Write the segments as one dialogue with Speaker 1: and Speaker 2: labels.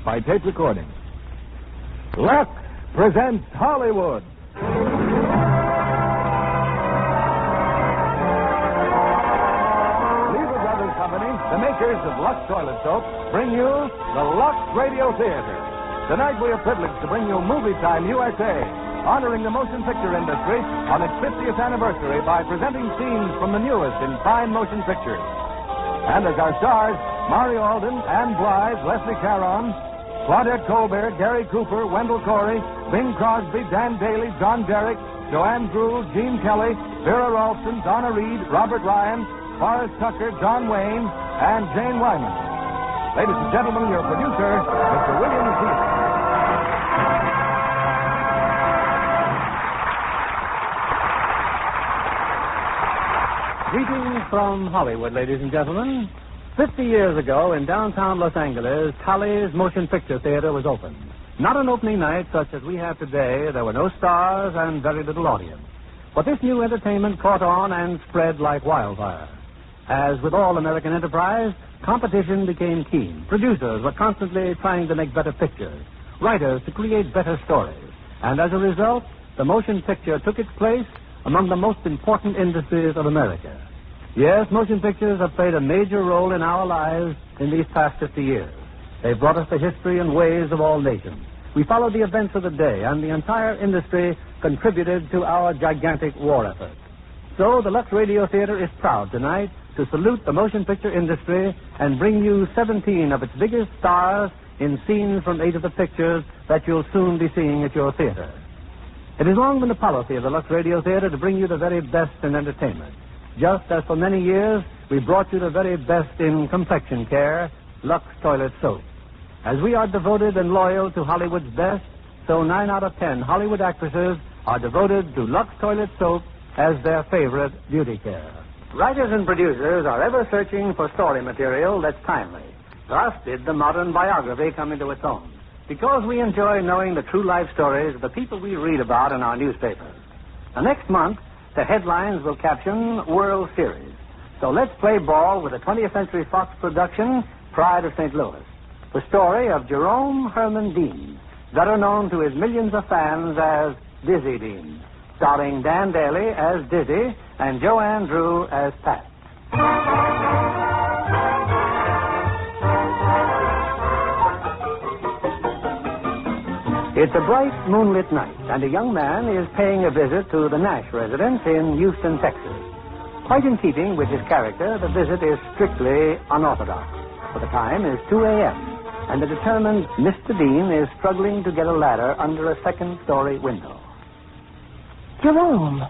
Speaker 1: by tape recording. Lux presents Hollywood. Lever Brothers Company, the makers of Lux Toilet Soap, bring you the Lux Radio Theater. Tonight we are privileged to bring you Movietime USA, honoring the motion picture industry on its 50th anniversary by presenting scenes from the newest in fine motion pictures. And as our stars, Mario Alden, Ann Blyth, Leslie Caron, Claudette Colbert, Gary Cooper, Wendell Corey, Bing Crosby, Dan Daly, John Derrick, Joanne Drew, Gene Kelley, Vera Ralston, Donna Reed, Robert Ryan, Forrest Tucker, John Wayne, and Jane Wyman. Ladies and gentlemen, your producer, Mr. William Keith.
Speaker 2: Greetings from Hollywood, ladies and gentlemen. 50 years ago, in downtown Los Angeles, Colley's Motion Picture Theater was opened. Not an opening night such as we have today. There were no stars and very little audience. But this new entertainment caught on and spread like wildfire. As with all American enterprise, competition became keen. Producers were constantly trying to make better pictures, writers to create better stories. And as a result, the motion picture took its place among the most important industries of America. Yes, motion pictures have played a major role in our lives in these past 50 years. They've brought us the history and ways of all nations. We followed the events of the day, and the entire industry contributed to our gigantic war effort. So the Lux Radio Theater is proud tonight to salute the motion picture industry and bring you 17 of its biggest stars in scenes from 8 of the pictures that you'll soon be seeing at your theater. It has long been the policy of the Lux Radio Theater to bring you the very best in entertainment. Just as for many years, we brought you the very best in complexion care, Lux Toilet Soap. As we are devoted and loyal to Hollywood's best, so 9 out of 10 Hollywood actresses are devoted to Lux Toilet Soap as their favorite beauty care. Writers and producers are ever searching for story material that's timely. Thus did the modern biography come into its own, because we enjoy knowing the true life stories of the people we read about in our newspapers. Now, next month, the headlines will caption World Series. So let's play ball with the 20th Century Fox production, Pride of St. Louis. The story of Jerome Herman Dean, better known to his millions of fans as Dizzy Dean, starring Dan Daly as Dizzy and Joanne Drew as Pat. It's a bright, moonlit night, and a young man is paying a visit to the Nash residence in Houston, Texas. Quite in keeping with his character, the visit is strictly unorthodox. For the time is 2 a.m., and the determined Mr. Dean is struggling to get a ladder under a second-story window.
Speaker 3: Jerome,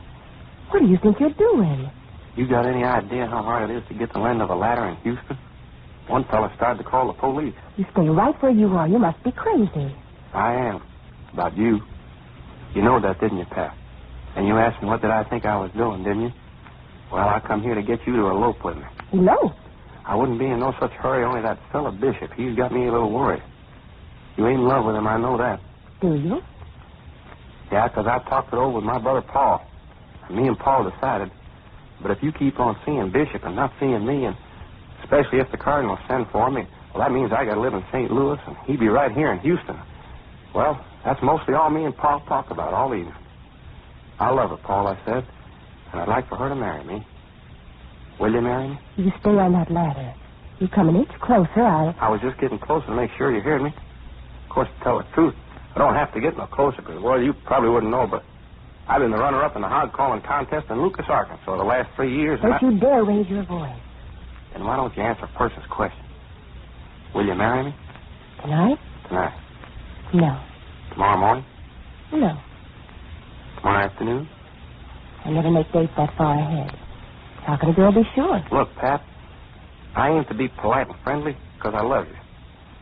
Speaker 3: what do you think you're doing?
Speaker 4: You got any idea how hard it is to get the end of a ladder in Houston? One fella started to call the police.
Speaker 3: You stay right where you are. You must be crazy.
Speaker 4: I am. About you. You know that, didn't you, Pat? And you asked me what did I think I was doing, didn't you? Well, I come here to get you to elope with me.
Speaker 3: Elope?
Speaker 4: I wouldn't be in no such hurry, only that fella Bishop. He's got me a little worried. You ain't in love with him, I know that.
Speaker 3: Do you?
Speaker 4: Yeah, because I talked it over with my brother Paul. And me and Paul decided. But if you keep on seeing Bishop and not seeing me, and especially if the Cardinal send for me, well, that means I got to live in St. Louis, and he'd be right here in Houston. Well, that's mostly all me and Paul talk about all evening. I love her, Paul, I said, and I'd like for her to marry me. Will you marry me?
Speaker 3: You stay on that ladder. You come an inch closer,
Speaker 4: I was just getting closer to make sure you heard me. Of course, to tell the truth, I don't have to get no closer, because, well, you probably wouldn't know, but I've been the runner-up in the hog calling contest in Lucas, Arkansas the last 3 years.
Speaker 3: Don't you dare raise your voice.
Speaker 4: Then why don't you answer Percy's question? Will you marry me?
Speaker 3: Tonight?
Speaker 4: Tonight.
Speaker 3: No.
Speaker 4: Tomorrow morning?
Speaker 3: No.
Speaker 4: Tomorrow afternoon?
Speaker 3: I never make dates that far ahead. How can a girl be sure?
Speaker 4: Look, Pat, I aim to be polite and friendly because I love you.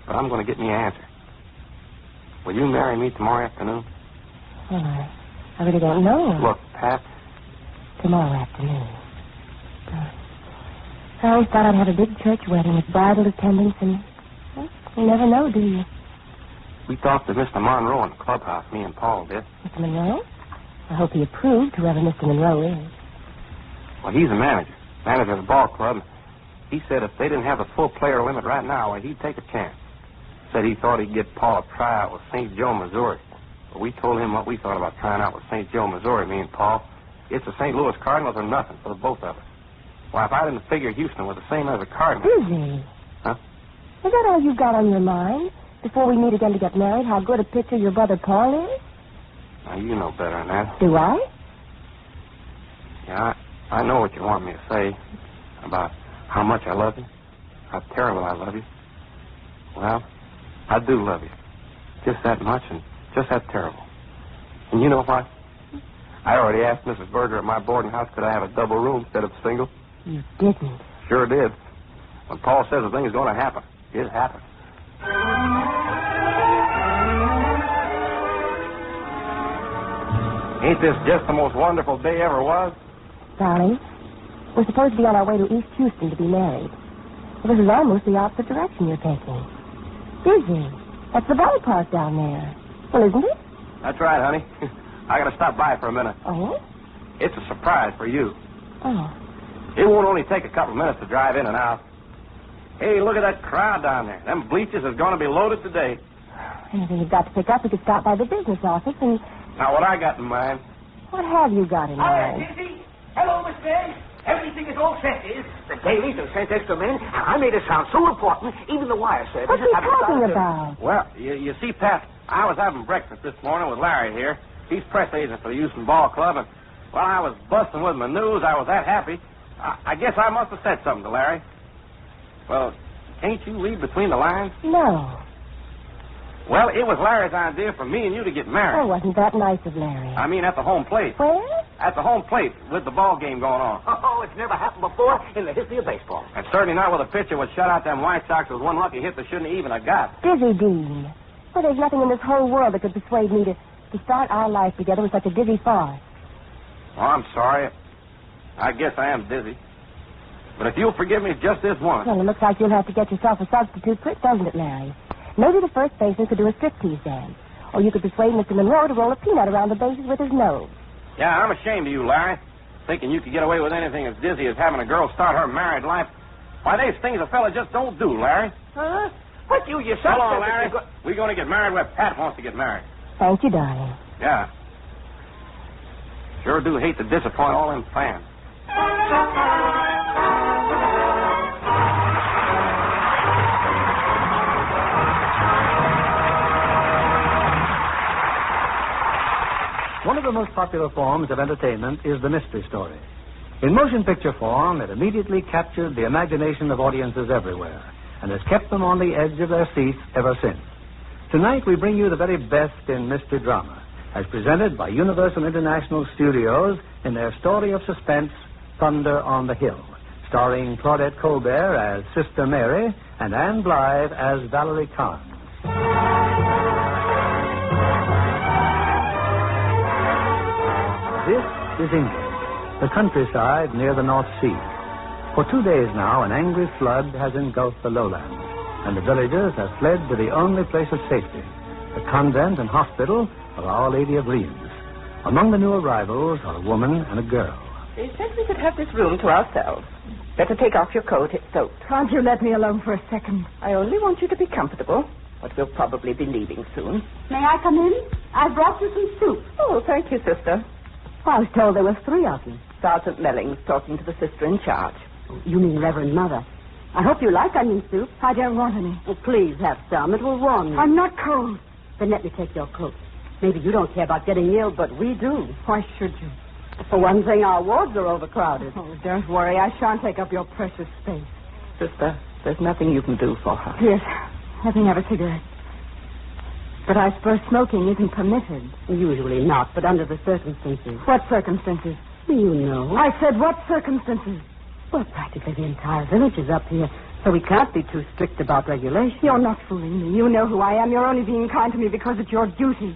Speaker 4: But I'm going to get me an answer. Will you marry me tomorrow afternoon?
Speaker 3: Well, I really don't know.
Speaker 4: Look, Pat.
Speaker 3: Tomorrow afternoon. I always thought I'd have a big church wedding with bridal attendance and... Well, you never know, do you?
Speaker 4: We talked to Mr. Monroe in the clubhouse, me and Paul did.
Speaker 3: Mr. Monroe? I hope he approved, whoever Mr. Monroe is.
Speaker 4: Well, he's a manager of the ball club. He said if they didn't have a full player limit right now, he'd take a chance. said he thought he'd get Paul a tryout with St. Joe, Missouri. But we told him what we thought about trying out with St. Joe, Missouri, me and Paul. It's the St. Louis Cardinals or nothing for the both of us. Why, if I didn't figure Houston was the same as the Cardinals...
Speaker 3: Dizzy.
Speaker 4: Huh?
Speaker 3: Is that all you've got on your mind? Before we meet again to get married, how good a pitcher your brother Paul is?
Speaker 4: Now, you know better than that.
Speaker 3: Do I?
Speaker 4: Yeah, I know what you want me to say about how much I love you, how terrible I love you. Well, I do love you. Just that much and just that terrible. And you know what? I already asked Mrs. Berger at my boarding house could I have a double room instead of single.
Speaker 3: You didn't.
Speaker 4: Sure did. When Paul says the thing is going to happen, it happens. Ain't this just the most wonderful day ever was?
Speaker 3: Darling, we're supposed to be on our way to East Houston to be married. Well, this is almost the opposite direction you're taking. Dizzy, that's the ballpark down there. Well, isn't it?
Speaker 4: That's right, honey. I got to stop by for a minute.
Speaker 3: Oh?
Speaker 4: It's a surprise for you.
Speaker 3: Oh.
Speaker 4: It won't only take a couple of minutes to drive in and out. Hey, look at that crowd down there. Them bleachers is going to be loaded today.
Speaker 3: Anything you've got to pick up, we could stop by the business office and...
Speaker 4: Now, what I got in mind...
Speaker 3: What have you got in mind?
Speaker 5: Dizzy. Hello, Miss May. Everything is all set, is? The dailies have sent extra men. I made it sound so important, even the wire service...
Speaker 3: What's he talking about?
Speaker 4: Well, you see, Pat, I was having breakfast this morning with Larry here. He's press agent for the Houston Ball Club, and while I was busting with my news, I was that happy. I guess I must have said something to Larry. Well, can't you read between the lines?
Speaker 3: No.
Speaker 4: Well, it was Larry's idea for me and you to get married.
Speaker 3: Oh, wasn't that nice of Larry?
Speaker 4: I mean, at the home plate.
Speaker 3: Where?
Speaker 4: At the home plate, with the ball game going on.
Speaker 5: Oh, it's never happened before in the history of baseball.
Speaker 4: And certainly not with a pitcher would shut out them White Sox with one lucky hit they shouldn't even have got.
Speaker 3: Dizzy Dean. Well, there's nothing in this whole world that could persuade me to start our life together with such a dizzy farce.
Speaker 4: Oh, I'm sorry. I guess I am dizzy. But if you'll forgive me just this once.
Speaker 3: Well, it looks like you'll have to get yourself a substitute quick, doesn't it, Larry? Maybe the first baseman could do a striptease dance. Or you could persuade Mr. Monroe to roll a peanut around the bases with his nose.
Speaker 4: Yeah, I'm ashamed of you, Larry. Thinking you could get away with anything as dizzy as having a girl start her married life. Why, there's things a fella just don't do, Larry.
Speaker 5: Huh? What you yourself...
Speaker 4: Hello, Larry. We're going to get married where Pat wants to get married.
Speaker 3: Thank you, darling.
Speaker 4: Yeah. Sure do hate to disappoint all them fans.
Speaker 2: One of the most popular forms of entertainment is the mystery story. In motion picture form, it immediately captured the imagination of audiences everywhere and has kept them on the edge of their seats ever since. Tonight, we bring you the very best in mystery drama, as presented by Universal International Studios in their story of suspense, Thunder on the Hill, starring Claudette Colbert as Sister Mary and Anne Blyth as Valerie Caron. This is England, the countryside near the North Sea. For 2 days now, an angry flood has engulfed the lowlands, and the villagers have fled to the only place of safety, the convent and hospital of Our Lady of Rheims. Among the new arrivals are a woman and a girl.
Speaker 6: They said we could have this room to ourselves. Better take off your coat. It's soaked.
Speaker 7: Can't you let me alone for a second?
Speaker 6: I only want you to be comfortable, but we'll probably be leaving soon.
Speaker 7: May I come in? I brought you some soup.
Speaker 6: Oh, thank you, sister.
Speaker 7: I was told there were 3 of you.
Speaker 6: Sergeant Melling's talking to the sister in charge.
Speaker 7: You mean Reverend Mother. I hope you like onion soup. I don't want any. Well, please have some. It will warm you. I'm not cold. Then let me take your coat. Maybe you don't care about getting ill, but we do. Why should you? For one thing, our wards are overcrowded. Oh, don't worry. I shan't take up your precious space.
Speaker 6: Sister, there's nothing you can do for her.
Speaker 7: Yes. Let me have a cigarette. But I suppose smoking isn't permitted. Usually not, but under the circumstances. What circumstances? You know. I said what circumstances? Well, practically the entire village is up here, so we can't be too strict about regulation. You're not fooling me. You know who I am. You're only being kind to me because it's your duty.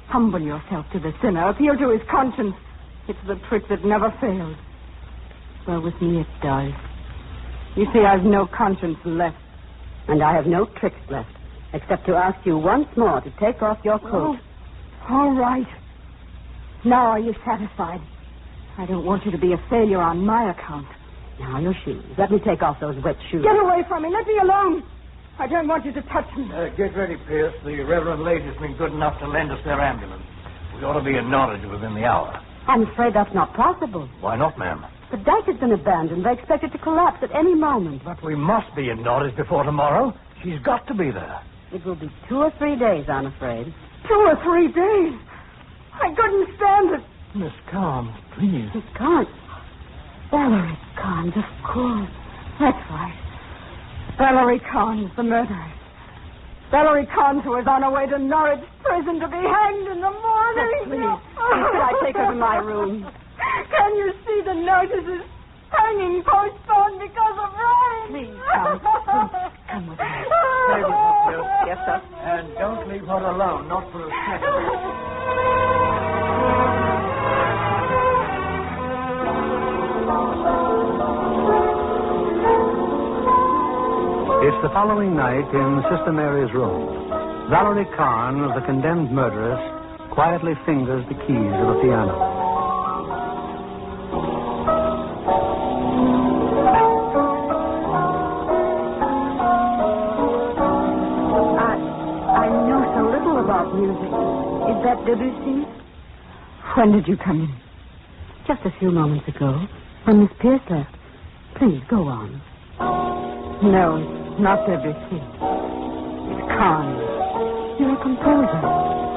Speaker 7: Humble yourself to the sinner. Appeal to his conscience. It's the trick that never fails. Well, with me it does. You see, I've no conscience left. And I have no tricks left, except to ask you once more to take off your coat. Oh, all right. Now are you satisfied? I don't want you to be a failure on my account. Now, your shoes. Let me take off those wet shoes. Get away from me. Let me alone. I don't want you to touch me.
Speaker 8: Get ready, Pierce. The Reverend Lady's been good enough to lend us their ambulance. We ought to be in Norwich within the hour.
Speaker 7: I'm afraid that's not possible.
Speaker 8: Why not, ma'am?
Speaker 7: The dike has been abandoned. They expect it to collapse at any moment.
Speaker 8: But we must be in Norwich before tomorrow. She's got to be there.
Speaker 7: It will be 2 or 3 days, I'm afraid. 2 or 3 days? I couldn't stand it.
Speaker 8: Miss Carnes, please.
Speaker 7: Miss Carnes? Valerie Carnes, of course. That's right. Valerie Carnes, the murderer. Valerie Carnes, who was on her way to Norwich prison to be hanged in the morning. Oh, please. Should I take her to my room? Can you see the notices? Hanging postponed because of rain. Please, come. Please, come with me.
Speaker 6: Very well. Yes, sir.
Speaker 8: And don't leave her alone, not for a second.
Speaker 2: It's the following night in Sister Mary's room. Valerie Caron, the condemned murderess, quietly fingers the keys of a piano.
Speaker 7: I know so little about music. Is that Debussy? When did you come in? Just a few moments ago, when Miss Pierce left. Please, go on. No, it's not Debussy. It's Caron. You're a composer.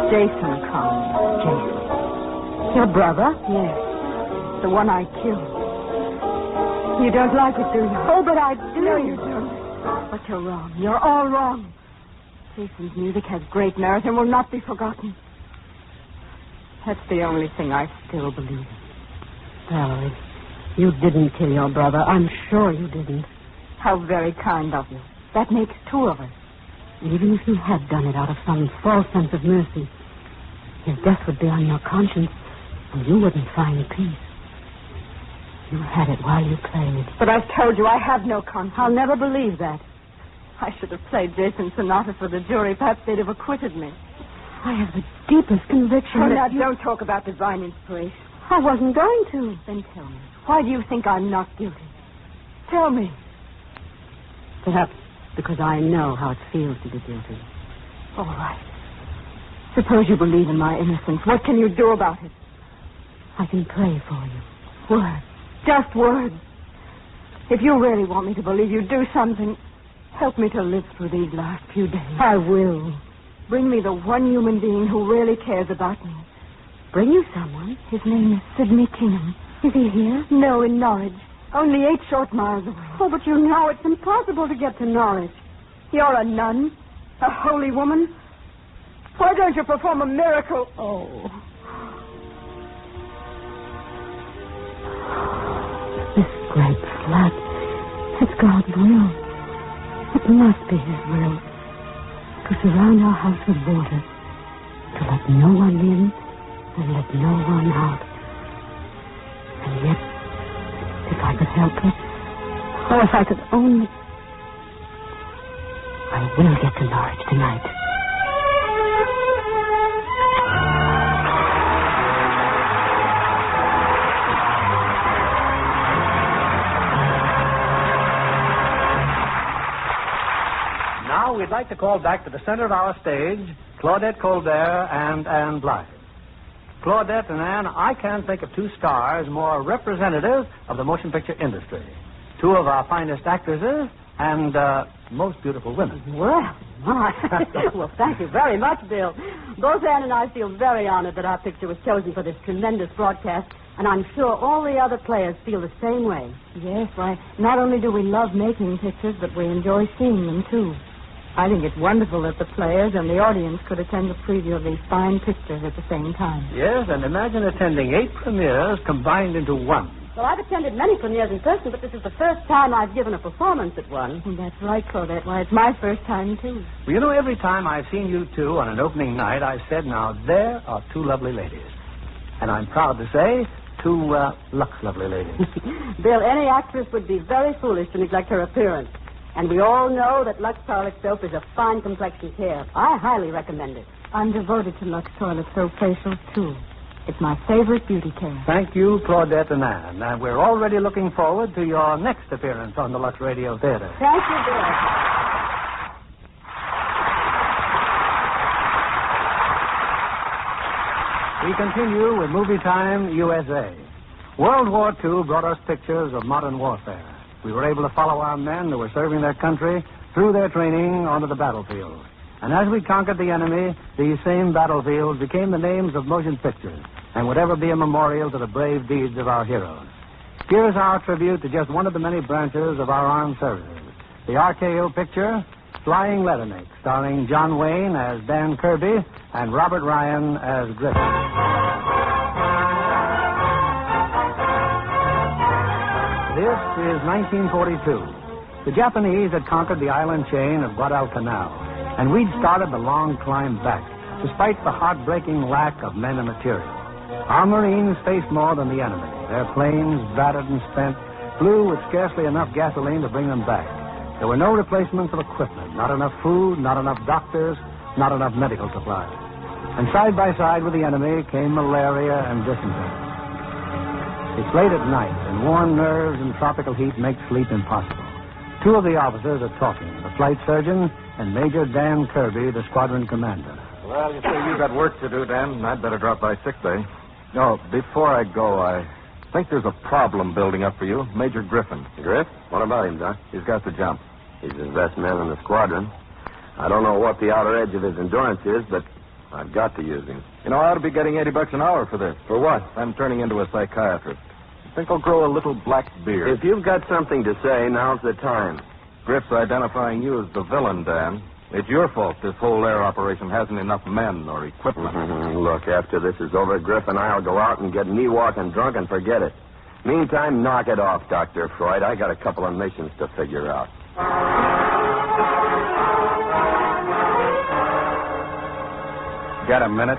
Speaker 7: Jason Caron. Jason. Your brother? Yes. The one I killed. You don't like it, do you? Oh, but I do. No, you don't. But you're wrong. You're all wrong. Jason's music has great merit and will not be forgotten. That's the only thing I still believe in. Valerie, you didn't kill your brother. I'm sure you didn't. How very kind of you. That makes 2 of us. Even if you had done it out of some false sense of mercy, his death would be on your conscience, and you wouldn't find peace. You had it while you played. But I've told you I have no conscience. I'll never believe that. I should have played Jason's sonata for the jury. Perhaps they'd have acquitted me. I have the deepest conviction that don't talk about divine inspiration. I wasn't going to. Then tell me, why do you think I'm not guilty? Tell me. Perhaps because I know how it feels to be guilty. All right. Suppose you believe in my innocence. What can you do about it? I can pray for you. Words. Just words. If you really want me to believe you, do something. Help me to live through these last few days. I will. Bring me the one human being who really cares about me. Bring you someone? His name is Sidney Kingham. Is he here? No, in Norwich. Only 8 short miles away. Oh, but you know it's impossible to get to Norwich. You're a nun, a holy woman. Why don't you perform a miracle? Oh. This great flood. It's God's will. It must be his will. To surround our house with water. To let no one in and let no one out. And yet, if I could help it, or if I could only... I will get to Norwich tonight.
Speaker 2: Now we'd like to call back to the center of our stage Claudette Colbert and Anne Blyth. Claudette and Anne, I can't think of 2 stars more representative of the motion picture industry. 2 of our finest actresses and most beautiful women.
Speaker 7: Well, my. Well, thank you very much, Bill. Both Anne and I feel very honored that our picture was chosen for this tremendous broadcast, and I'm sure all the other players feel the same way. Yes, why, not only do we love making pictures, but we enjoy seeing them, too. I think it's wonderful that the players and the audience could attend the preview of these fine pictures at the same time.
Speaker 2: Yes, and imagine attending 8 premieres combined into one.
Speaker 7: Well, I've attended many premieres in person, but this is the first time I've given a performance at one. That's right, Claudette. Why, it's my first time, too.
Speaker 2: Well, you know, every time I've seen you 2 on an opening night, I've said, now, there are 2 lovely ladies. And I'm proud to say, 2 Lux lovely ladies.
Speaker 7: Bill, any actress would be very foolish to neglect her appearance. And we all know that Lux Toilet Soap is a fine complexion care. I highly recommend it. I'm devoted to Lux Toilet Soap facials, too. It's my favorite beauty care.
Speaker 2: Thank you, Claudette and Anne. And we're already looking forward to your next appearance on the Lux Radio Theater.
Speaker 7: Thank you, Bill.
Speaker 2: We continue with Movietime USA. World War II brought us pictures of modern warfare. We were able to follow our men who were serving their country through their training onto the battlefield. And as we conquered the enemy, these same battlefields became the names of motion pictures and would ever be a memorial to the brave deeds of our heroes. Here's our tribute to just one of the many branches of our armed services. The RKO picture, Flying Leatherneck, starring John Wayne as Dan Kirby and Robert Ryan as Griffin. This is 1942. The Japanese had conquered the island chain of Guadalcanal, and we'd started the long climb back, despite the heartbreaking lack of men and material. Our Marines faced more than the enemy. Their planes, battered and spent, flew with scarcely enough gasoline to bring them back. There were no replacements of equipment, not enough food, not enough doctors, not enough medical supplies. And side by side with the enemy came malaria and dysentery. It's late at night, and worn nerves and tropical heat make sleep impossible. Two of the officers are talking, the flight surgeon and Major Dan Kirby, the squadron commander.
Speaker 9: Well, you say you got work to do, Dan, and I'd better drop by sick bay. No, before I go, I think there's a problem building up for you. Major Griffin.
Speaker 4: Griff? What about him, Doc?
Speaker 9: He's got the jump.
Speaker 4: He's the best man in the squadron. I don't know what the outer edge of his endurance is, but I've got to use him.
Speaker 9: You know, I ought to be getting $80 an hour for this.
Speaker 4: For what?
Speaker 9: I'm turning into a psychiatrist. I think I'll grow a little black beard.
Speaker 4: If you've got something to say, now's the time.
Speaker 9: Griff's identifying you as the villain, Dan. It's your fault this whole air operation hasn't enough men or equipment.
Speaker 4: Look, after this is over, Griff and I'll go out and get knee-walking drunk and forget it. Meantime, knock it off, Dr. Freud. I got a couple of missions to figure out.
Speaker 9: Got a minute,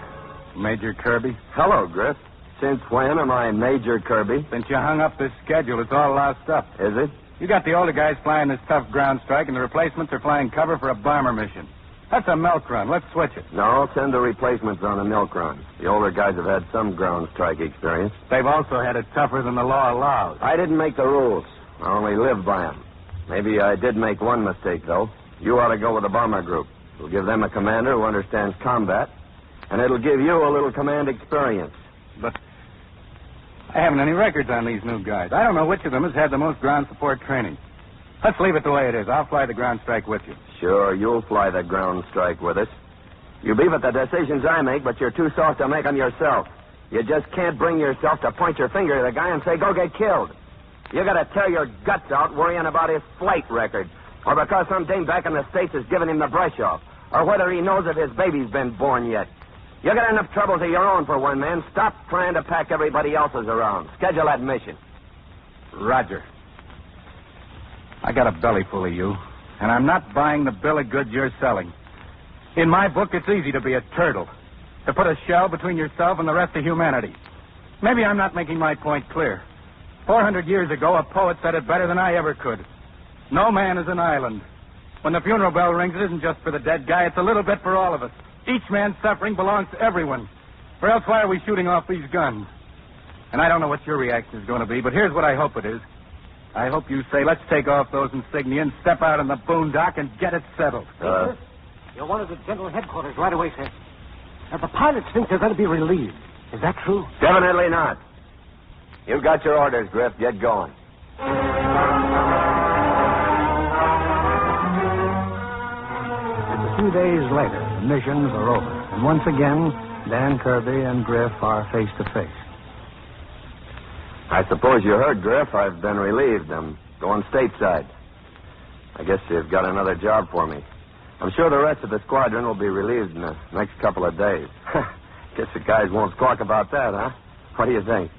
Speaker 9: Major Kirby?
Speaker 4: Hello, Griff. Since when am I Major Kirby?
Speaker 9: Since you hung up this schedule, it's all lost up.
Speaker 4: Is it?
Speaker 9: You got the older guys flying this tough ground strike, and the replacements are flying cover for a bomber mission. That's a milk run. Let's switch it.
Speaker 4: No, send the replacements on a milk run. The older guys have had some ground strike experience.
Speaker 9: They've also had it tougher than the law allows.
Speaker 4: I didn't make the rules. I only live by them. Maybe I did make one mistake, though. You ought to go with the bomber group. We'll give them a commander who understands combat, and it'll give you a little command experience.
Speaker 9: But I haven't any records on these new guys. I don't know which of them has had the most ground support training. Let's leave it the way it is. I'll fly the ground strike with you.
Speaker 4: Sure, you'll fly the ground strike with us. You beef at the decisions I make, but you're too soft to make them yourself. You just can't bring yourself to point your finger at a guy and say, go get killed. You gotta tear your guts out worrying about his flight record, or because some dame back in the States has given him the brush off, or whether he knows if his baby's been born yet. You got enough troubles of your own for one man. Stop trying to pack everybody else's around. Schedule that mission.
Speaker 9: Roger. I got a belly full of you, and I'm not buying the bill of goods you're selling. In my book, it's easy to be a turtle, to put a shell between yourself and the rest of humanity. Maybe I'm not making my point clear. 400 years ago, a poet said it better than I ever could. No man is an island. When the funeral bell rings, it isn't just for the dead guy. It's a little bit for all of us. Each man's suffering belongs to everyone. Or else why are we shooting off these guns? And I don't know what your reaction is going to be, but here's what I hope it is. I hope you say, let's take off those insignia and step out in the boondock and get it settled.
Speaker 8: You're one of the general headquarters right away, sir. Now, the pilots think they're going to be relieved. Is that true?
Speaker 4: Definitely not. You've got your orders, Griff. Get going.
Speaker 2: A few days later, the missions are over. And once again, Dan Kirby and Griff are face to face.
Speaker 4: I suppose you heard, Griff. I've been relieved. I'm going stateside. I guess you've got another job for me. I'm sure the rest of the squadron will be relieved in the next couple of days. Guess the guys won't squawk about that, huh? What do you think?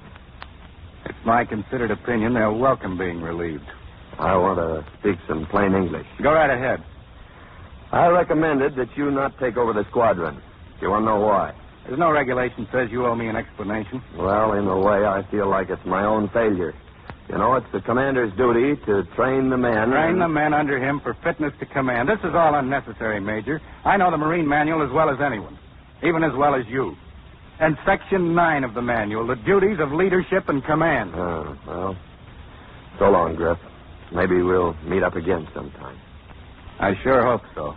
Speaker 9: It's my considered opinion they'll welcome being relieved.
Speaker 4: I want to speak some plain English.
Speaker 9: Go right ahead.
Speaker 4: I recommended that you not take over the squadron. You want to know why?
Speaker 9: There's no regulation says you owe me an explanation.
Speaker 4: Well, in a way, I feel like it's my own failure. You know, it's the commander's duty to train the men.
Speaker 9: Train the men under him for fitness to command. This is all unnecessary, Major. I know the Marine Manual as well as anyone, even as well as you. And Section 9 of the manual, the duties of leadership and command.
Speaker 4: Oh, well, so long, Griff. Maybe we'll meet up again sometime.
Speaker 9: I sure hope so.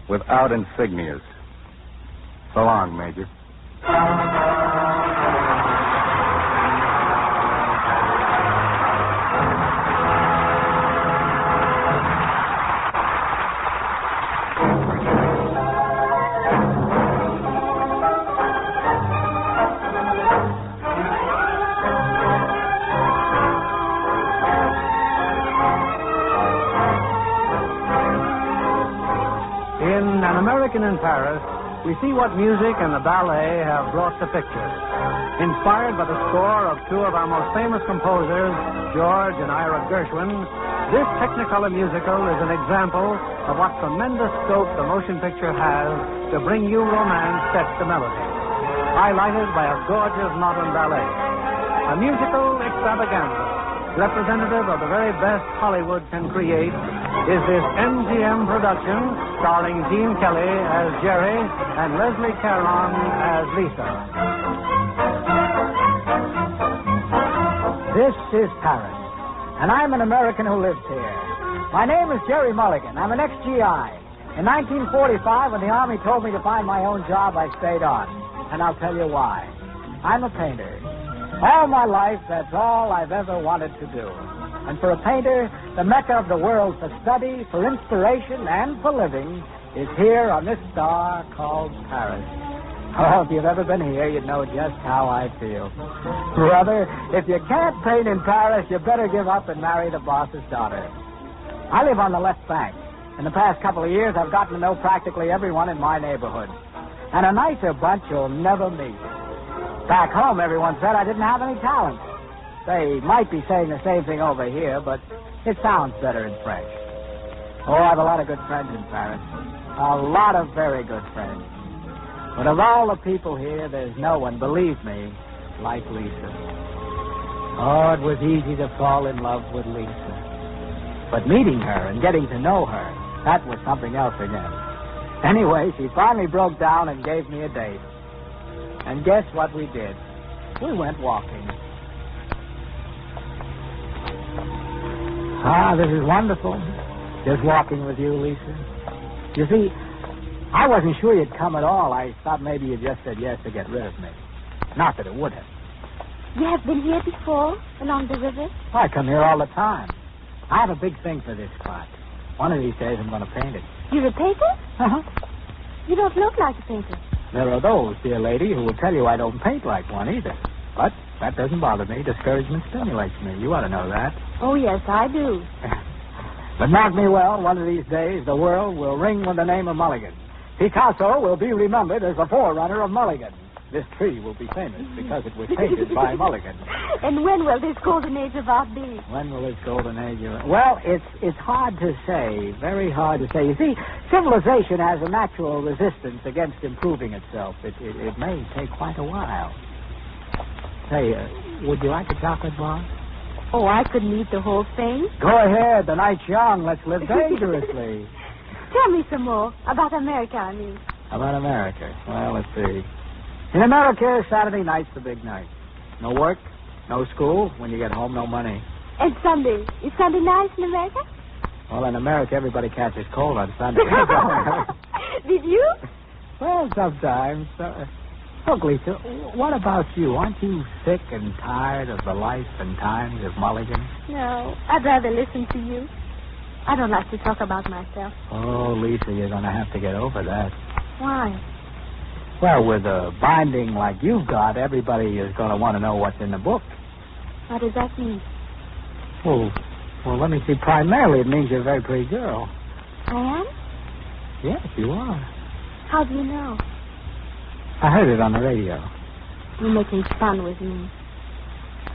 Speaker 9: Without insignias. So long, Major.
Speaker 2: American in Paris, we see what music and the ballet have brought to picture. Inspired by the score of two of our most famous composers, George and Ira Gershwin, this Technicolor musical is an example of what tremendous scope the motion picture has to bring you romance set to melody, highlighted by a gorgeous modern ballet. A musical extravaganza, representative of the very best Hollywood can create, is this MGM production starring Gene Kelley as Jerry and Leslie Caron as Lisa.
Speaker 10: This is Paris, and I'm an American who lives here. My name is Jerry Mulligan. I'm an ex-GI. In 1945, when the Army told me to find my own job, I stayed on. And I'll tell you why. I'm a painter. All my life, that's all I've ever wanted to do. And for a painter, the mecca of the world for study, for inspiration, and for living is here on this star called Paris. Oh, if you've ever been here, you'd know just how I feel. Brother, if you can't paint in Paris, you better give up and marry the boss's daughter. I live on the left bank. In the past couple of years, I've gotten to know practically everyone in my neighborhood. And a nicer bunch you'll never meet. Back home, everyone said I didn't have any talent. They might be saying the same thing over here, but it sounds better in French. Oh, I have a lot of good friends in Paris. A lot of very good friends. But of all the people here, there's no one, believe me, like Lisa. Oh, it was easy to fall in love with Lisa. But meeting her and getting to know her, that was something else again. Anyway, she finally broke down and gave me a date. And guess what we did? We went walking. Ah, this is wonderful. Just walking with you, Lisa. You see, I wasn't sure you'd come at all. I thought maybe you just said yes to get rid of me. Not that it would have.
Speaker 3: You have been here before, along the river?
Speaker 10: I come here all the time. I have a big thing for this spot. One of these days I'm going to paint it.
Speaker 3: You're a painter?
Speaker 10: Uh-huh.
Speaker 3: You don't look like a painter.
Speaker 10: There are those, dear lady, who will tell you I don't paint like one either. But that doesn't bother me. Discouragement stimulates me. You ought to know that.
Speaker 3: Oh, yes, I do.
Speaker 10: But mark me well, one of these days the world will ring with the name of Mulligan. Picasso will be remembered as the forerunner of Mulligan. This tree will be famous because it was painted by Mulligan.
Speaker 3: And when will this golden age of art be?
Speaker 10: When will this golden age of... Well, it's hard to say. Very hard to say. You see, civilization has a natural resistance against improving itself. It may take quite a while. Say, would you like a chocolate bar?
Speaker 3: Oh, I couldn't eat the whole thing.
Speaker 10: Go ahead. The night's young. Let's live dangerously.
Speaker 3: Tell me some more. About America, I mean.
Speaker 10: About America? Well, let's see. In America, Saturday night's the big night. No work, no school. When you get home, no money.
Speaker 3: And Sunday? Is Sunday nice in America?
Speaker 10: Well, in America, everybody catches cold on Sunday.
Speaker 3: Did you?
Speaker 10: Well, sometimes. Look, Lisa, what about you? Aren't you sick and tired of the life and times of Mulligan?
Speaker 3: No, I'd rather listen to you. I don't like to talk about myself.
Speaker 10: Oh, Lisa, you're going to have to get over that.
Speaker 3: Why?
Speaker 10: Well, with a binding like you've got, everybody is going to want to know what's in the book.
Speaker 3: What does that mean?
Speaker 10: Well, let me see. Primarily, it means you're a very pretty girl.
Speaker 3: I am?
Speaker 10: Yes, you are.
Speaker 3: How do you know?
Speaker 10: I heard it on the radio.
Speaker 3: You're making fun with me.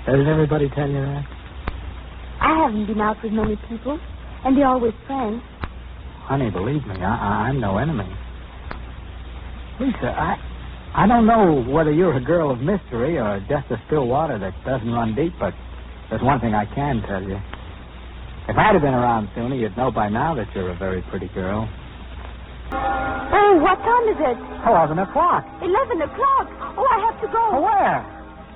Speaker 10: Doesn't everybody tell you that?
Speaker 3: I haven't been out with many people, and they're always friends.
Speaker 10: Honey, believe me, I'm no enemy. Lisa, I don't know whether you're a girl of mystery or just a still water that doesn't run deep, but there's one thing I can tell you. If I'd have been around sooner, you'd know by now that you're a very pretty girl.
Speaker 3: Oh, what time is it?
Speaker 10: 11 o'clock.
Speaker 3: 11 o'clock? Oh, I have to go.
Speaker 10: Where?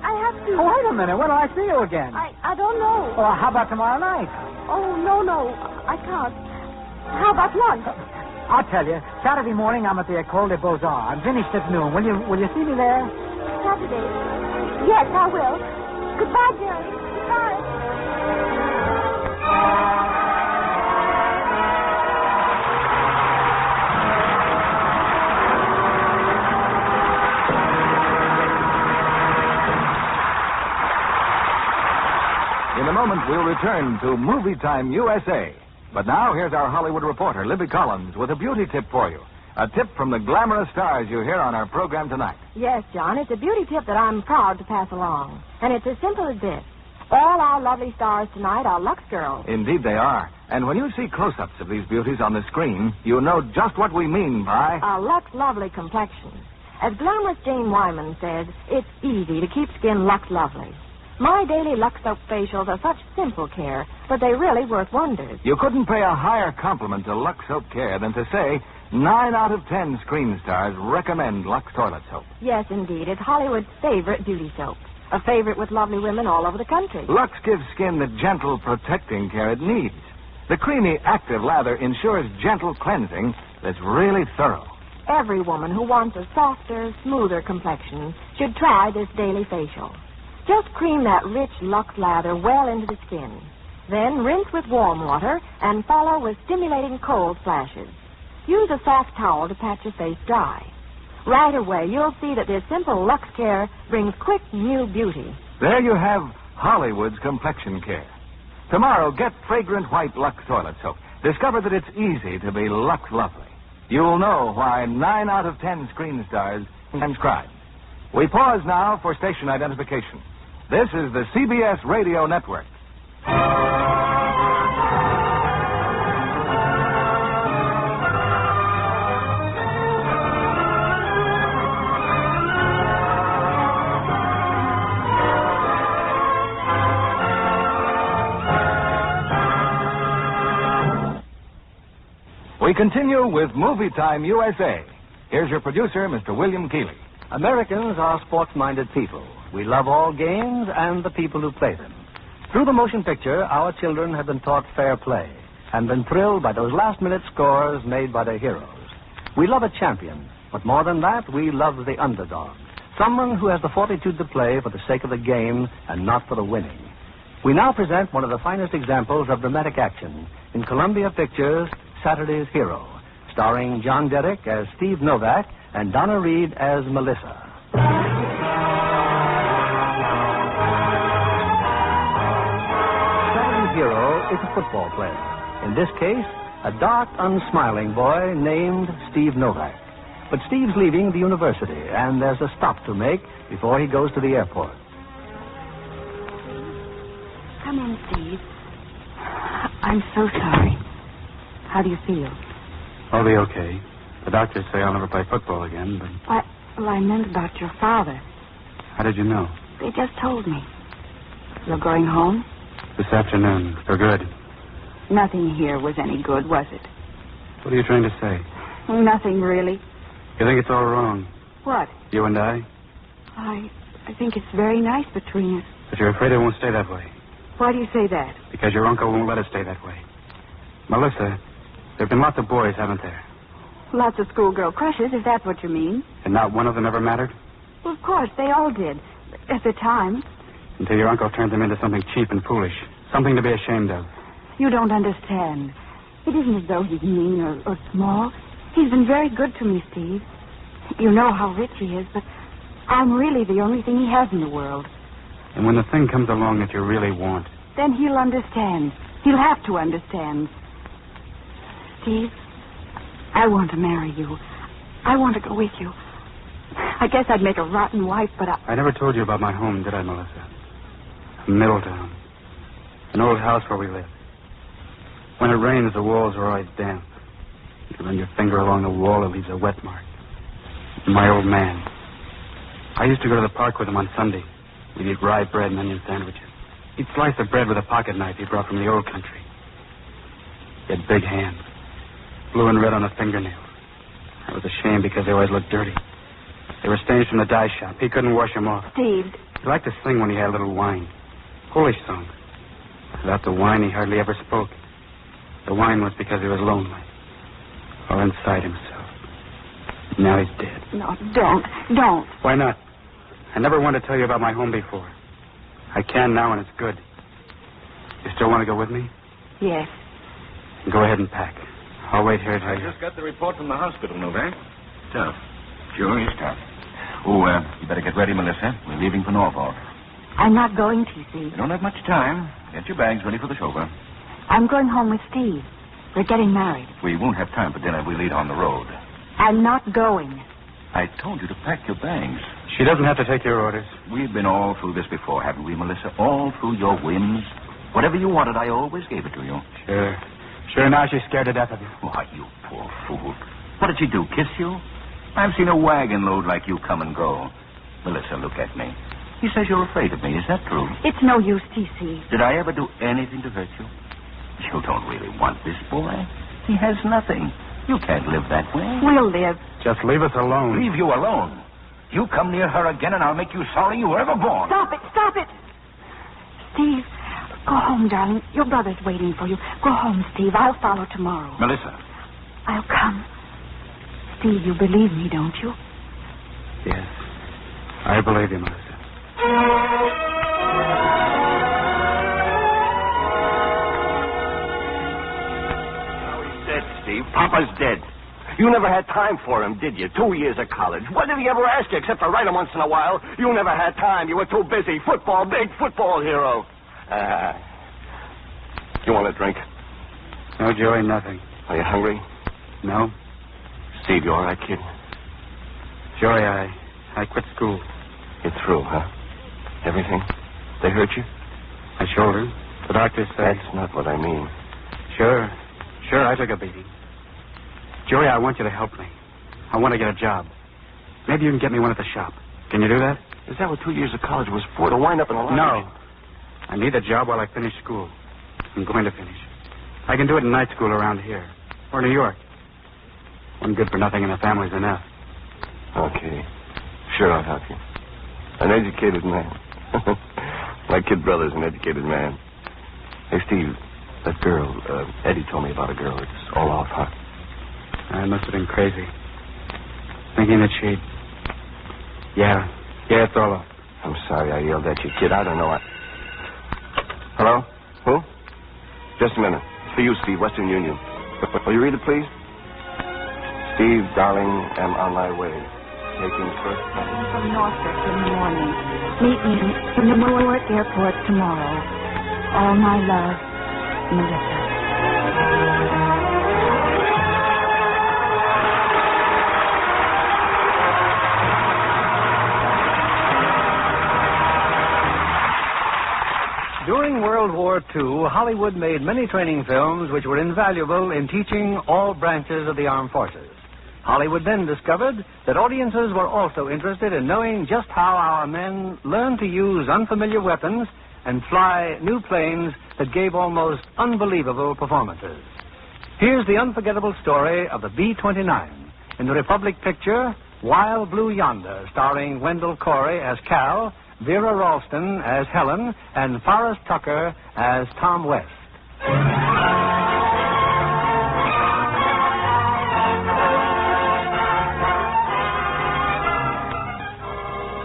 Speaker 3: I have to.
Speaker 10: Oh, wait a minute. When do I see you again?
Speaker 3: I don't know.
Speaker 10: Well, how about tomorrow night?
Speaker 3: Oh, no. I can't. How about lunch?
Speaker 10: I'll tell you. Saturday morning, I'm at the École des Beaux-Arts. I'm finished at noon. Will you see me there?
Speaker 3: Saturday? Yes, I will. Goodbye, Jerry. Goodbye.
Speaker 1: In a moment, we'll return to Movietime USA. But now, here's our Hollywood reporter, Libby Collins, with a beauty tip for you. a tip from the glamorous stars you hear on our program tonight.
Speaker 3: Yes, John, it's a beauty tip that I'm proud to pass along. And it's as simple as this. All our lovely stars tonight are Lux girls.
Speaker 1: Indeed they are. And when you see close-ups of these beauties on the screen, you'll know just what we mean by...
Speaker 3: a Lux lovely complexion. As glamorous Jane Wyman says, it's easy to keep skin Lux lovely. My daily Lux Soap facials are such simple care, but they really work wonders.
Speaker 1: You couldn't pay a higher compliment to Lux Soap Care than to say 9 out of 10 screen stars recommend Lux Toilet Soap.
Speaker 3: Yes, indeed. It's Hollywood's favorite beauty soap. A favorite with lovely women all over the country.
Speaker 1: Lux gives skin the gentle, protecting care it needs. The creamy, active lather ensures gentle cleansing that's really thorough.
Speaker 3: Every woman who wants a softer, smoother complexion should try this daily facial. Just cream that rich Lux lather well into the skin. Then rinse with warm water and follow with stimulating cold splashes. Use a soft towel to pat your face dry. Right away, you'll see that this simple Lux care brings quick, new beauty.
Speaker 1: There you have Hollywood's complexion care. Tomorrow, get fragrant white Lux Toilet Soap. Discover that it's easy to be Lux lovely. You'll know why 9 out of 10 screen stars transcribe. We pause now for station identification. This is the CBS Radio Network. We continue with Movietime USA. Here's your producer, Mr. William Kelley.
Speaker 2: Americans are sports-minded people. We love all games and the people who play them. Through the motion picture, our children have been taught fair play and been thrilled by those last-minute scores made by their heroes. We love a champion, but more than that, we love the underdog, someone who has the fortitude to play for the sake of the game and not for the winning. We now present one of the finest examples of dramatic action in Columbia Pictures' Saturday's Hero, starring John Derrick as Steve Novak and Donna Reed as Melissa. Saturday's Hero is a football player. In this case, a dark, unsmiling boy named Steve Novak. But Steve's leaving the university, and there's a stop to make before he goes to the airport.
Speaker 7: Come in, Steve. I'm so sorry. How do you feel?
Speaker 4: I'll be okay. The doctors say I'll never play football again, but...
Speaker 7: I meant about your father.
Speaker 4: How did you know?
Speaker 7: They just told me. You're going home?
Speaker 4: This afternoon, for good.
Speaker 7: Nothing here was any good, was it?
Speaker 4: What are you trying to say?
Speaker 7: Nothing, really.
Speaker 4: You think it's all wrong?
Speaker 7: What?
Speaker 4: You and I?
Speaker 7: I think it's very nice between us.
Speaker 4: But you're afraid it won't stay that way.
Speaker 7: Why do you say that?
Speaker 4: Because your uncle won't let it stay that way. Melissa, there have been lots of boys, haven't there?
Speaker 7: Lots of schoolgirl crushes, if that's what you mean.
Speaker 4: And not one of them ever mattered?
Speaker 7: Well, of course, they all did. At the time.
Speaker 4: Until your uncle turned them into something cheap and foolish. Something to be ashamed of.
Speaker 7: You don't understand. It isn't as though he's mean or small. He's been very good to me, Steve. You know how rich he is, but I'm really the only thing he has in the world.
Speaker 4: And when the thing comes along that you really want...
Speaker 7: Then he'll understand. He'll have to understand. Steve, I want to marry you. I want to go with you. I guess I'd make a rotten wife, but
Speaker 4: I never told you about my home, did I, Melissa? Middletown. An old house where we live. When it rains, the walls are always damp. You run your finger along the wall, it leaves a wet mark. My old man. I used to go to the park with him on Sunday. We'd eat rye bread and onion sandwiches. He'd slice the bread with a pocket knife he brought from the old country. He had big hands. Blue and red on the fingernails. I was ashamed because they always looked dirty. They were stains from the dye shop. He couldn't wash them off.
Speaker 7: Steve.
Speaker 4: He liked to sing when he had a little wine. Polish songs. Without the wine, he hardly ever spoke. The wine was because he was lonely. Or inside himself. Now he's dead.
Speaker 7: No, don't.
Speaker 4: Why not? I never wanted to tell you about my home before. I can now, and it's good. You still want to go with me?
Speaker 7: Yes.
Speaker 4: Go ahead and pack. I'll wait here until
Speaker 11: I just got the report from the hospital, Novak. Tough. Sure is tough. Oh, you better get ready, Melissa. We're leaving for Norfolk.
Speaker 7: I'm not going to, Steve.
Speaker 11: We don't have much time. Get your bags ready for the chauffeur.
Speaker 7: I'm going home with Steve. We're getting married.
Speaker 11: We won't have time for dinner if we leave on the road.
Speaker 3: I'm not going.
Speaker 11: I told you to pack your bags.
Speaker 9: She doesn't have to take your orders.
Speaker 11: We've been all through this before, haven't we, Melissa? All through your whims. Whatever you wanted, I always gave it to you.
Speaker 9: Sure. Sure, now she's scared to death of you.
Speaker 11: Why, you poor fool. What did she do, kiss you? I've seen a wagon load like you come and go. Melissa, look at me. He says you're afraid of me. Is that true?
Speaker 3: It's no use, T.C.
Speaker 11: Did I ever do anything to hurt you? You don't really want this boy. He has nothing. You can't live that way.
Speaker 3: We'll live.
Speaker 9: Just leave us alone.
Speaker 11: Leave you alone? You come near her again and I'll make you sorry you were ever born.
Speaker 3: Stop it. Stop it. Steve, go home, darling. Your brother's waiting for you. Go home, Steve. I'll follow tomorrow.
Speaker 11: Melissa.
Speaker 3: I'll come. Steve, you believe me, don't you?
Speaker 9: Yes. I believe you, Melissa.
Speaker 5: Steve. Papa's dead. You never had time for him, did you? 2 years of college. What did he ever ask you except to write him once in a while? You never had time. You were too busy. Football, big football hero. You want a drink?
Speaker 9: No, Joey, nothing.
Speaker 5: Are you hungry?
Speaker 9: No.
Speaker 5: Steve, you all right, kid?
Speaker 9: Joey, I quit school.
Speaker 5: You're through, huh? Everything? They hurt you?
Speaker 9: My shoulder. The doctor said...
Speaker 5: That's not what I mean.
Speaker 9: Sure, I took a beating. Joey, I want you to help me. I want to get a job. Maybe you can get me one at the shop. Can you do that?
Speaker 5: Is that what 2 years of college was for? To wind up in a lodge?
Speaker 9: No. I need a job while I finish school. I'm going to finish. I can do it in night school around here. Or New York. One good for nothing in a family's enough.
Speaker 5: Okay. Sure, I'll help you. An educated man. My kid brother's an educated man. Hey, Steve, that girl, Eddie told me about a girl. It's all off, huh?
Speaker 9: I must have been crazy. Thinking that she'd... Yeah, it's all off.
Speaker 5: I'm sorry I yelled at you, kid. I don't know. Hello? Who? Just a minute. It's for you, Steve, Western Union. Will you read it, please? Steve, darling, am on my way. Taking first class.
Speaker 3: From Norfolk in the morning. Meet me in the Newark airport tomorrow. All my love, Melissa.
Speaker 2: During World War II, Hollywood made many training films which were invaluable in teaching all branches of the armed forces. Hollywood then discovered that audiences were also interested in knowing just how our men learned to use unfamiliar weapons and fly new planes that gave almost unbelievable performances. Here's the unforgettable story of the B-29 in the Republic picture, Wild Blue Yonder, starring Wendell Corey as Cal, Vera Ralston as Helen, and Forrest Tucker as Tom West.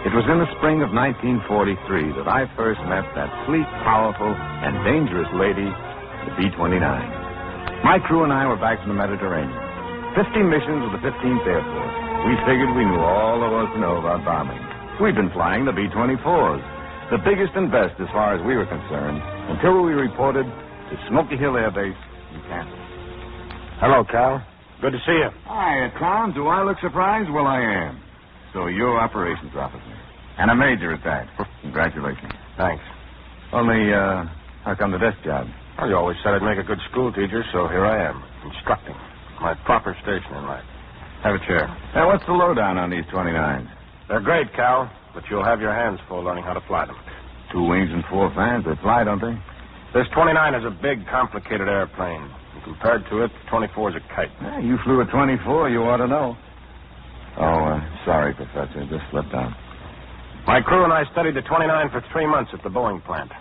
Speaker 12: It was in the spring of 1943 that I first met that sleek, powerful, and dangerous lady, the B-29. My crew and I were back in the Mediterranean. 50 missions with the 15th Air Force. We figured we knew all there was to know about bombing. We'd been flying the B-24s, the biggest and best as far as we were concerned, until we reported to Smoky Hill Air Base in Kansas.
Speaker 5: Hello, Cal. Good to see you.
Speaker 12: Hi, Tom. Do I look surprised? Well, I am. So you're operations officer. And a major at that. Congratulations.
Speaker 5: Thanks.
Speaker 12: Only, how come the desk job?
Speaker 5: Well, you always said I'd make a good school teacher, so here I am, instructing. My proper station in life.
Speaker 12: Have a chair. Now, what's the lowdown on these 29s?
Speaker 5: They're great, Cal, but you'll have your hands full learning how to fly them.
Speaker 12: 2 wings and 4 fans. They fly, don't they?
Speaker 5: This 29 is a big, complicated airplane. And compared to it, the 24 is a kite.
Speaker 12: Yeah, you flew a 24. You ought to know. Oh, sorry, Professor. Just slipped out.
Speaker 5: My crew and I studied the 29 for 3 months at the Boeing plant.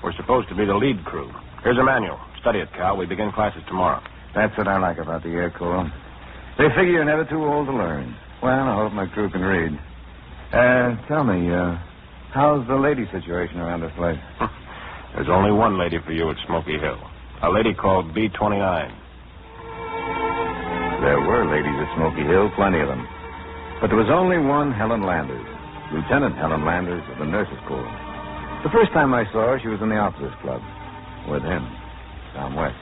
Speaker 5: We're supposed to be the lead crew. Here's a manual. Study it, Cal. We begin classes tomorrow.
Speaker 12: That's what I like about the Air Corps. They figure you're never too old to learn. Well, I hope my crew can read. Tell me, how's the lady situation around this place?
Speaker 5: There's only one lady for you at Smoky Hill. A lady called B-29.
Speaker 12: There were ladies at Smoky Hill, plenty of them. But there was only one Helen Landers, Lieutenant Helen Landers of the Nurses Corps. The first time I saw her, she was in the Officers Club. With him, Tom West.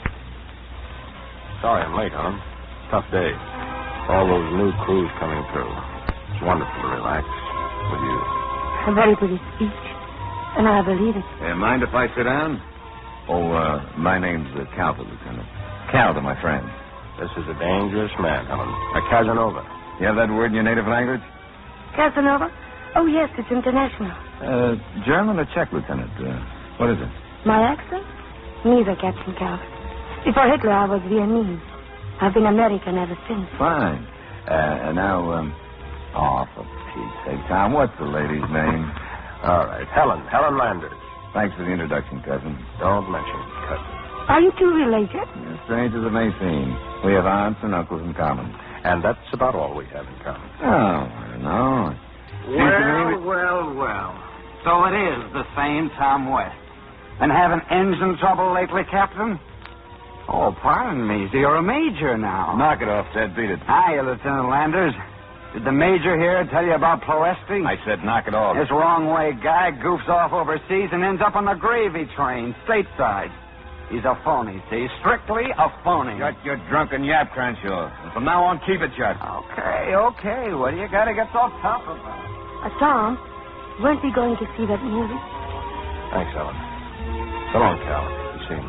Speaker 5: Sorry I'm late, Helen. Tough day.
Speaker 4: All those new crews coming through. It's wonderful to relax with you.
Speaker 3: A very pretty speech. And I believe it.
Speaker 12: Mind if I sit down? Oh, my name's Calvert, Lieutenant. Cal to my friend.
Speaker 4: This is a dangerous man, Helen. A Casanova.
Speaker 12: You have that word in your native language?
Speaker 3: Casanova? Oh, yes, it's international.
Speaker 12: German or Czech, Lieutenant? What is it?
Speaker 3: My accent? Neither, Captain Calvert. Before Hitler, I was Viennese. I've been American ever since.
Speaker 12: Fine. Now, for Pete's sake, Tom, what's the lady's name?
Speaker 4: All right, Helen Landers.
Speaker 12: Thanks for the introduction, cousin.
Speaker 4: Don't mention cousin.
Speaker 3: Are you two related?
Speaker 12: Strange as it may seem, we have aunts and uncles in common.
Speaker 4: And that's about all we have in common.
Speaker 12: Oh, no.
Speaker 9: Well. So it is the same Tom West. Been having engine trouble lately, Captain? Oh, pardon me. So you're a major now.
Speaker 12: Knock it off, Ted. Beat it.
Speaker 9: Hiya, Lieutenant Landers. Did the major here tell you about Ploesti?
Speaker 12: I said knock it off.
Speaker 9: This wrong-way guy goofs off overseas and ends up on the gravy train, stateside. He's a phony, see? Strictly a phony.
Speaker 12: Shut your drunken yap, Crenshaw. And from now on, keep it shut.
Speaker 9: Okay. What do you got to get so tough about?
Speaker 3: Tom, weren't we going to see that movie?
Speaker 4: Thanks, Helen. So long, Cal. You see him?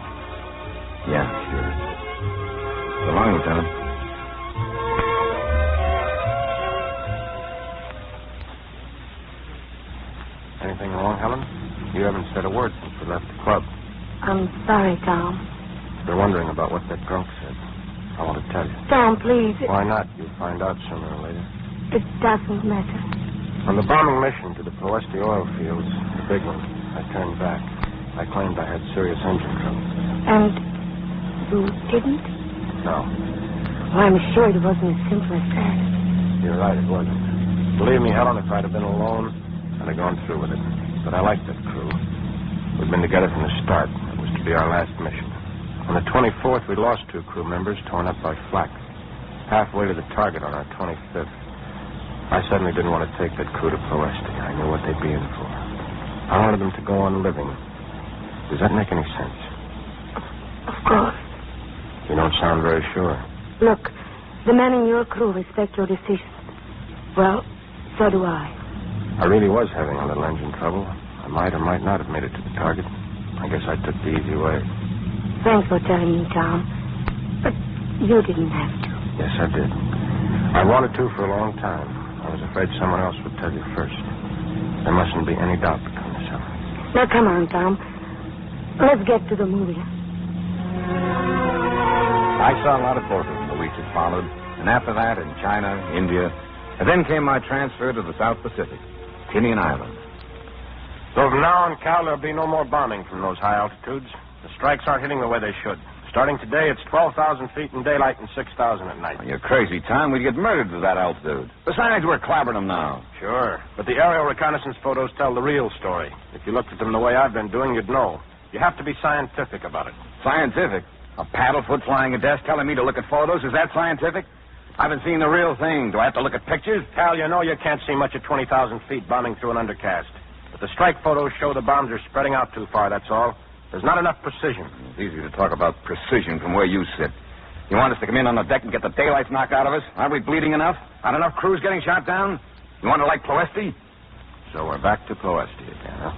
Speaker 12: Yeah, sure. So long, Lieutenant.
Speaker 4: Anything wrong, Helen? You haven't said a word since we left the club.
Speaker 3: I'm sorry, Tom.
Speaker 4: You're wondering about what that drunk said. I want to tell you.
Speaker 3: Tom, please.
Speaker 4: Why not? You'll find out sooner or later.
Speaker 3: It doesn't matter.
Speaker 4: On the bombing mission to the Ploesti oil fields, the big one, I turned back. I claimed I had serious engine trouble.
Speaker 3: And you didn't?
Speaker 4: No.
Speaker 3: Well, I'm sure it wasn't as simple as that.
Speaker 4: You're right, it wasn't. Believe me, Helen, if I'd have been alone, I'd have gone through with it. But I liked that crew. We'd been together from the start. It was to be our last mission. On the 24th, we lost 2 crew members torn up by flak. Halfway to the target on our 25th. I suddenly didn't want to take that crew to Ploesti. I knew what they'd be in for. I wanted them to go on living. Does that make any sense?
Speaker 3: Of course.
Speaker 4: You don't sound very sure.
Speaker 3: Look, the men in your crew respect your decisions. Well, so do I.
Speaker 4: I really was having a little engine trouble. I might or might not have made it to the target. I guess I took the easy way.
Speaker 3: Thanks for telling me, Tom. But you didn't have to.
Speaker 4: Yes, I did. I wanted to for a long time. I was afraid someone else would tell you first. There mustn't be any doubt between us, Helen.
Speaker 3: Now, come on, Tom. Let's get to the movie.
Speaker 12: I saw a lot of photos in the weeks that followed. And after that, in China, India. And then came my transfer to the South Pacific, Tinian Island.
Speaker 4: So from now on, Cal, there'll be no more bombing from those high altitudes. The strikes aren't hitting the way they should. Starting today, it's 12,000 feet in daylight and 6,000 at night.
Speaker 12: You're crazy, Tom. We'd get murdered at that altitude. Besides, we're clabbering them now.
Speaker 4: Sure. But the aerial reconnaissance photos tell the real story. If you looked at them the way I've been doing, you'd know. You have to be scientific about it.
Speaker 12: Scientific? A paddlefoot flying a desk telling me to look at photos? Is that scientific? I haven't seen the real thing. Do I have to look at pictures?
Speaker 4: Cal, you know you can't see much at 20,000 feet bombing through an undercast. But the strike photos show the bombs are spreading out too far, that's all. There's not enough precision.
Speaker 12: It's easy to talk about precision from where you sit. You want us to come in on the deck and get the daylights knocked out of us? Aren't we bleeding enough? Aren't enough crews getting shot down? You want to like Ploesti?
Speaker 4: So we're back to Ploesti again, huh?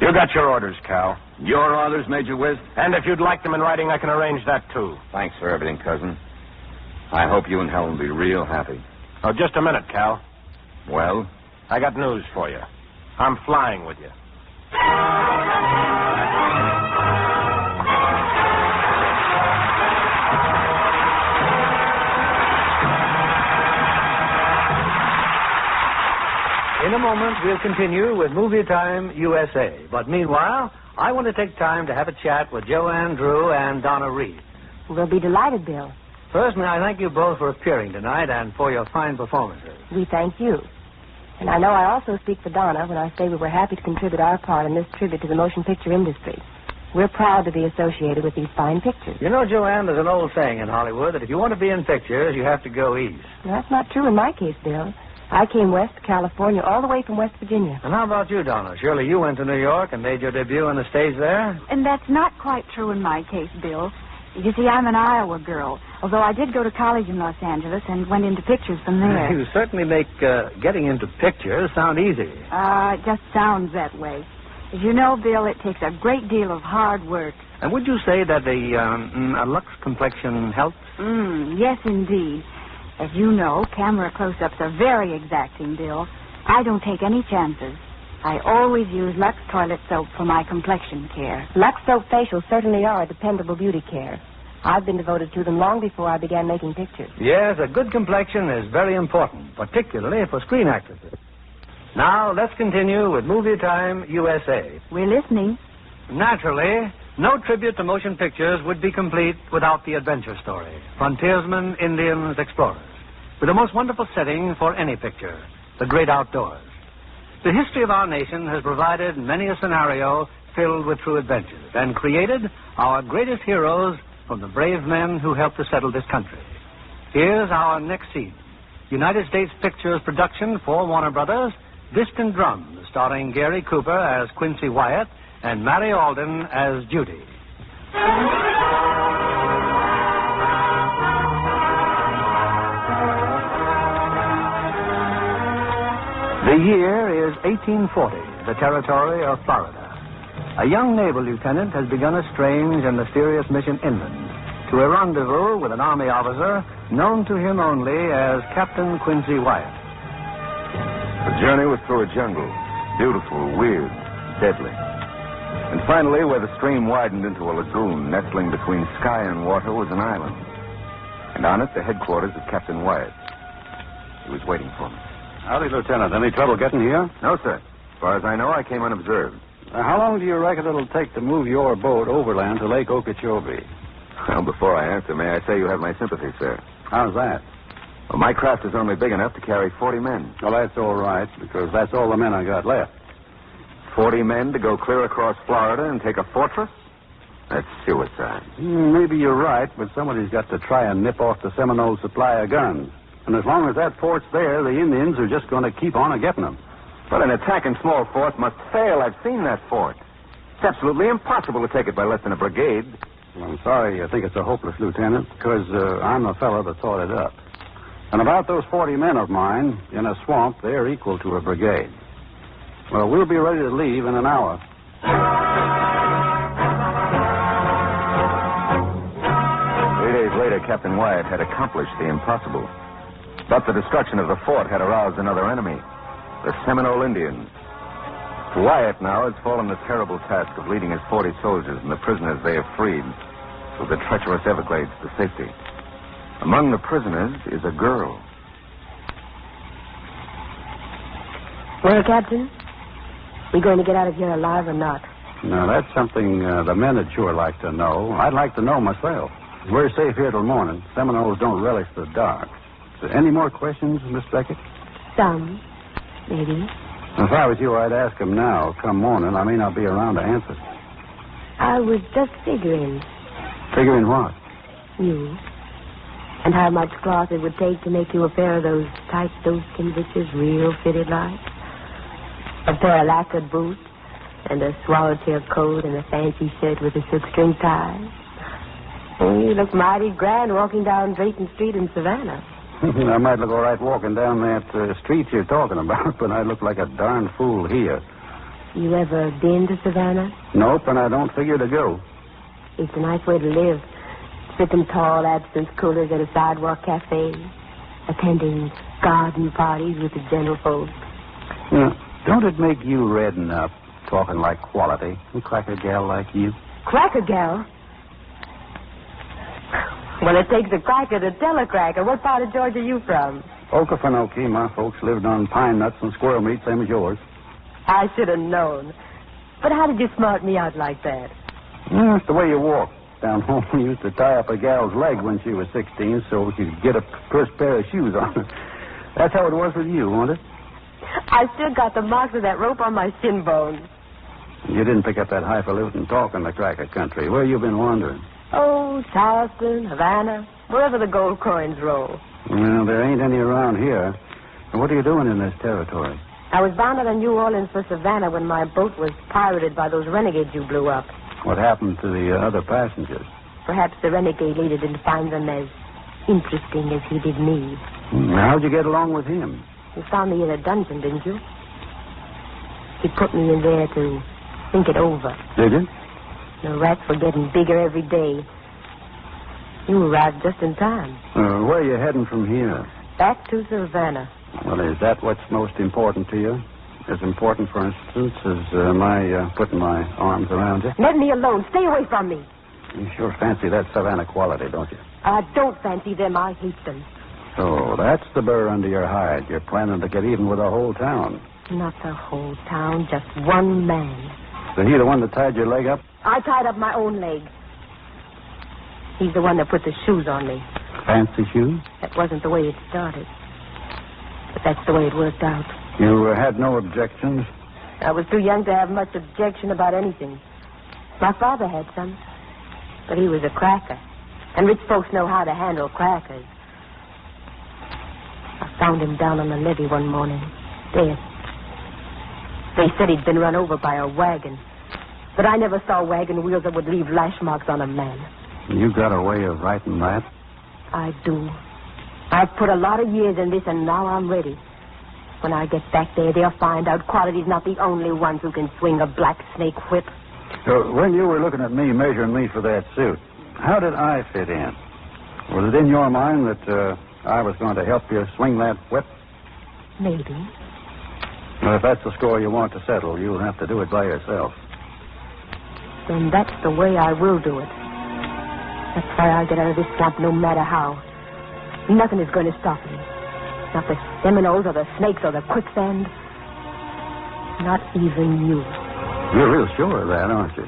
Speaker 4: You got your orders, Cal.
Speaker 12: Your orders, Major Wiz?
Speaker 4: And if you'd like them in writing, I can arrange that, too.
Speaker 12: Thanks for everything, cousin. I hope you and Helen will be real happy.
Speaker 4: Oh, just a minute, Cal.
Speaker 12: Well?
Speaker 4: I got news for you. I'm flying with you.
Speaker 2: In a moment, we'll continue with Movietime USA. But meanwhile, I want to take time to have a chat with Joanne Drew and Donna Reed.
Speaker 3: We'll be delighted, Bill.
Speaker 2: First, may I thank you both for appearing tonight and for your fine performances.
Speaker 3: We thank you. And I know I also speak for Donna when I say we were happy to contribute our part in this tribute to the motion picture industry. We're proud to be associated with these fine pictures.
Speaker 2: You know, Joanne, there's an old saying in Hollywood that if you want to be in pictures, you have to go east.
Speaker 3: Well, that's not true in my case, Bill. I came west to California all the way from West Virginia.
Speaker 2: And how about you, Donna? Surely you went to New York and made your debut on the stage there?
Speaker 13: And that's not quite true in my case, Bill. You see, I'm an Iowa girl, although I did go to college in Los Angeles and went into pictures from there.
Speaker 2: You certainly make getting into pictures sound easy.
Speaker 13: It just sounds that way. As you know, Bill, it takes a great deal of hard work.
Speaker 2: And would you say that a Lux complexion helps?
Speaker 13: Yes, indeed. As you know, camera close-ups are very exacting, Bill. I don't take any chances. I always use Lux toilet soap for my complexion care.
Speaker 3: Lux soap facials certainly are a dependable beauty care. I've been devoted to them long before I began making pictures.
Speaker 2: Yes, a good complexion is very important, particularly for screen actresses. Now, let's continue with Movietime USA.
Speaker 13: We're listening.
Speaker 2: Naturally, no tribute to motion pictures would be complete without the adventure story. Frontiersmen, Indians, explorers. With the most wonderful setting for any picture, the great outdoors. The history of our nation has provided many a scenario filled with true adventures and created our greatest heroes from the brave men who helped to settle this country. Here's our next scene. United States Pictures production for Warner Brothers, Distant Drums, starring Gary Cooper as Quincy Wyatt and Mary Alden as Judy. The year is 1840, the territory of Florida. A young naval lieutenant has begun a strange and mysterious mission inland to a rendezvous with an army officer known to him only as Captain Quincy Wyatt.
Speaker 12: The journey was through a jungle, beautiful, weird, deadly. And finally, where the stream widened into a lagoon nestling between sky and water, was an island. And on it, the headquarters of Captain Wyatt. He was waiting for me.
Speaker 14: Howdy, Lieutenant. Any trouble getting here?
Speaker 12: No, sir. As far as I know, I came unobserved.
Speaker 14: How long do you reckon it'll take to move your boat overland to Lake Okeechobee?
Speaker 12: Well, before I answer, may I say you have my sympathy, sir.
Speaker 14: How's that?
Speaker 12: Well, my craft is only big enough to carry 40 men.
Speaker 14: Well, that's all right, because that's all the men I got left.
Speaker 12: 40 men to go clear across Florida and take a fortress? That's suicide.
Speaker 14: Maybe you're right, but somebody's got to try and nip off the Seminoles' supply of guns. And as long as that fort's there, the Indians are just going to keep on getting them.
Speaker 12: But an attack in small force must fail. I've seen that fort. It's absolutely impossible to take it by less than a brigade.
Speaker 14: Well, I'm sorry you think it's a hopeless, Lieutenant, because I'm the fellow that thought it up. And about those 40 men of mine in a swamp, they're equal to a brigade. Well, we'll be ready to leave in an hour.
Speaker 12: 3 days later, Captain Wyatt had accomplished the impossible. But the destruction of the fort had aroused another enemy, the Seminole Indians. To Wyatt now has fallen the terrible task of leading his 40 soldiers and the prisoners they have freed through the treacherous Everglades to safety. Among the prisoners is a girl.
Speaker 3: Well, Captain, we going to get out of here alive or not?
Speaker 14: Now, that's something the men would sure like to know. I'd like to know myself. We're safe here till morning. Seminoles don't relish the dark. Any more questions, Miss Beckett?
Speaker 3: Some, maybe.
Speaker 14: If I was you, I'd ask them now. Come morning, I may not be around to answer.
Speaker 3: I was just figuring.
Speaker 14: Figuring what?
Speaker 3: You. And how much cloth it would take to make you a pair of those tight doeskin breeches, real fitted like. A pair of lacquered boots, and a swallowtail coat, and a fancy shirt with a silk-string tie. Oh, you look mighty grand walking down Drayton Street in Savannah.
Speaker 14: I might look all right walking down that street you're talking about, but I look like a darn fool here.
Speaker 3: You ever been to Savannah?
Speaker 14: Nope, and I don't figure to go.
Speaker 3: It's a nice way to live. Sipping tall absinthe coolers at a sidewalk cafe. Attending garden parties with the general folks.
Speaker 14: Don't it make you redden up, talking like quality? A cracker gal like you.
Speaker 3: Cracker gal? Well, it takes a cracker to tell a cracker. What part of Georgia are you from?
Speaker 14: Okefenokee. My folks lived on pine nuts and squirrel meat, same as yours.
Speaker 3: I should have known. But how did you smart me out like that?
Speaker 14: It's the way you walk. Down home, we used to tie up a gal's leg when she was 16 so she could get a first pair of shoes on her. That's how it was with you, wasn't it?
Speaker 3: I still got the marks of that rope on my shin bone.
Speaker 14: You didn't pick up that highfalutin talk in the cracker country. Where you been wandering?
Speaker 3: Oh, Charleston, Havana, wherever the gold coins roll.
Speaker 14: Well, there ain't any around here. And what are you doing in this territory?
Speaker 3: I was bound out of New Orleans for Savannah when my boat was pirated by those renegades you blew up.
Speaker 14: What happened to the other passengers?
Speaker 3: Perhaps the renegade leader didn't find them as interesting as he did me.
Speaker 14: How'd you get along with him?
Speaker 3: You found me in a dungeon, didn't you? He put me in there to think it over.
Speaker 14: Did you?
Speaker 3: The rats were getting bigger every day. You arrived just in time.
Speaker 14: Where are you heading from here?
Speaker 3: Back to Savannah.
Speaker 14: Well, is that what's most important to you? As important, for instance, as my putting my arms around you?
Speaker 3: Let me alone. Stay away from me.
Speaker 14: You sure fancy that Savannah quality, don't you?
Speaker 3: I don't fancy them. I hate them.
Speaker 14: So that's the burr under your hide. You're planning to get even with the whole town.
Speaker 3: Not the whole town, just one man.
Speaker 14: Is he the one that tied your leg up?
Speaker 3: I tied up my own leg. He's the one that put the shoes on me.
Speaker 14: Fancy shoes?
Speaker 3: That wasn't the way it started. But that's the way it worked out.
Speaker 14: You had no objections?
Speaker 3: I was too young to have much objection about anything. My father had some. But he was a cracker. And rich folks know how to handle crackers. I found him down on the levee one morning, dead. They said he'd been run over by a wagon. But I never saw wagon wheels that would leave lash marks on a man.
Speaker 14: You got a way of writing that?
Speaker 3: I do. I've put a lot of years in this, and now I'm ready. When I get back there, they'll find out Quality's not the only ones who can swing a black snake whip.
Speaker 14: So when you were looking at me, measuring me for that suit, how did I fit in? Was it in your mind that I was going to help you swing that whip?
Speaker 3: Maybe.
Speaker 14: Well, if that's the score you want to settle, you'll have to do it by yourself.
Speaker 3: Then that's the way I will do it. That's why I'll get out of this swamp no matter how. Nothing is going to stop me. Not the Seminoles or the snakes or the quicksand. Not even you.
Speaker 14: You're real sure of that, aren't you?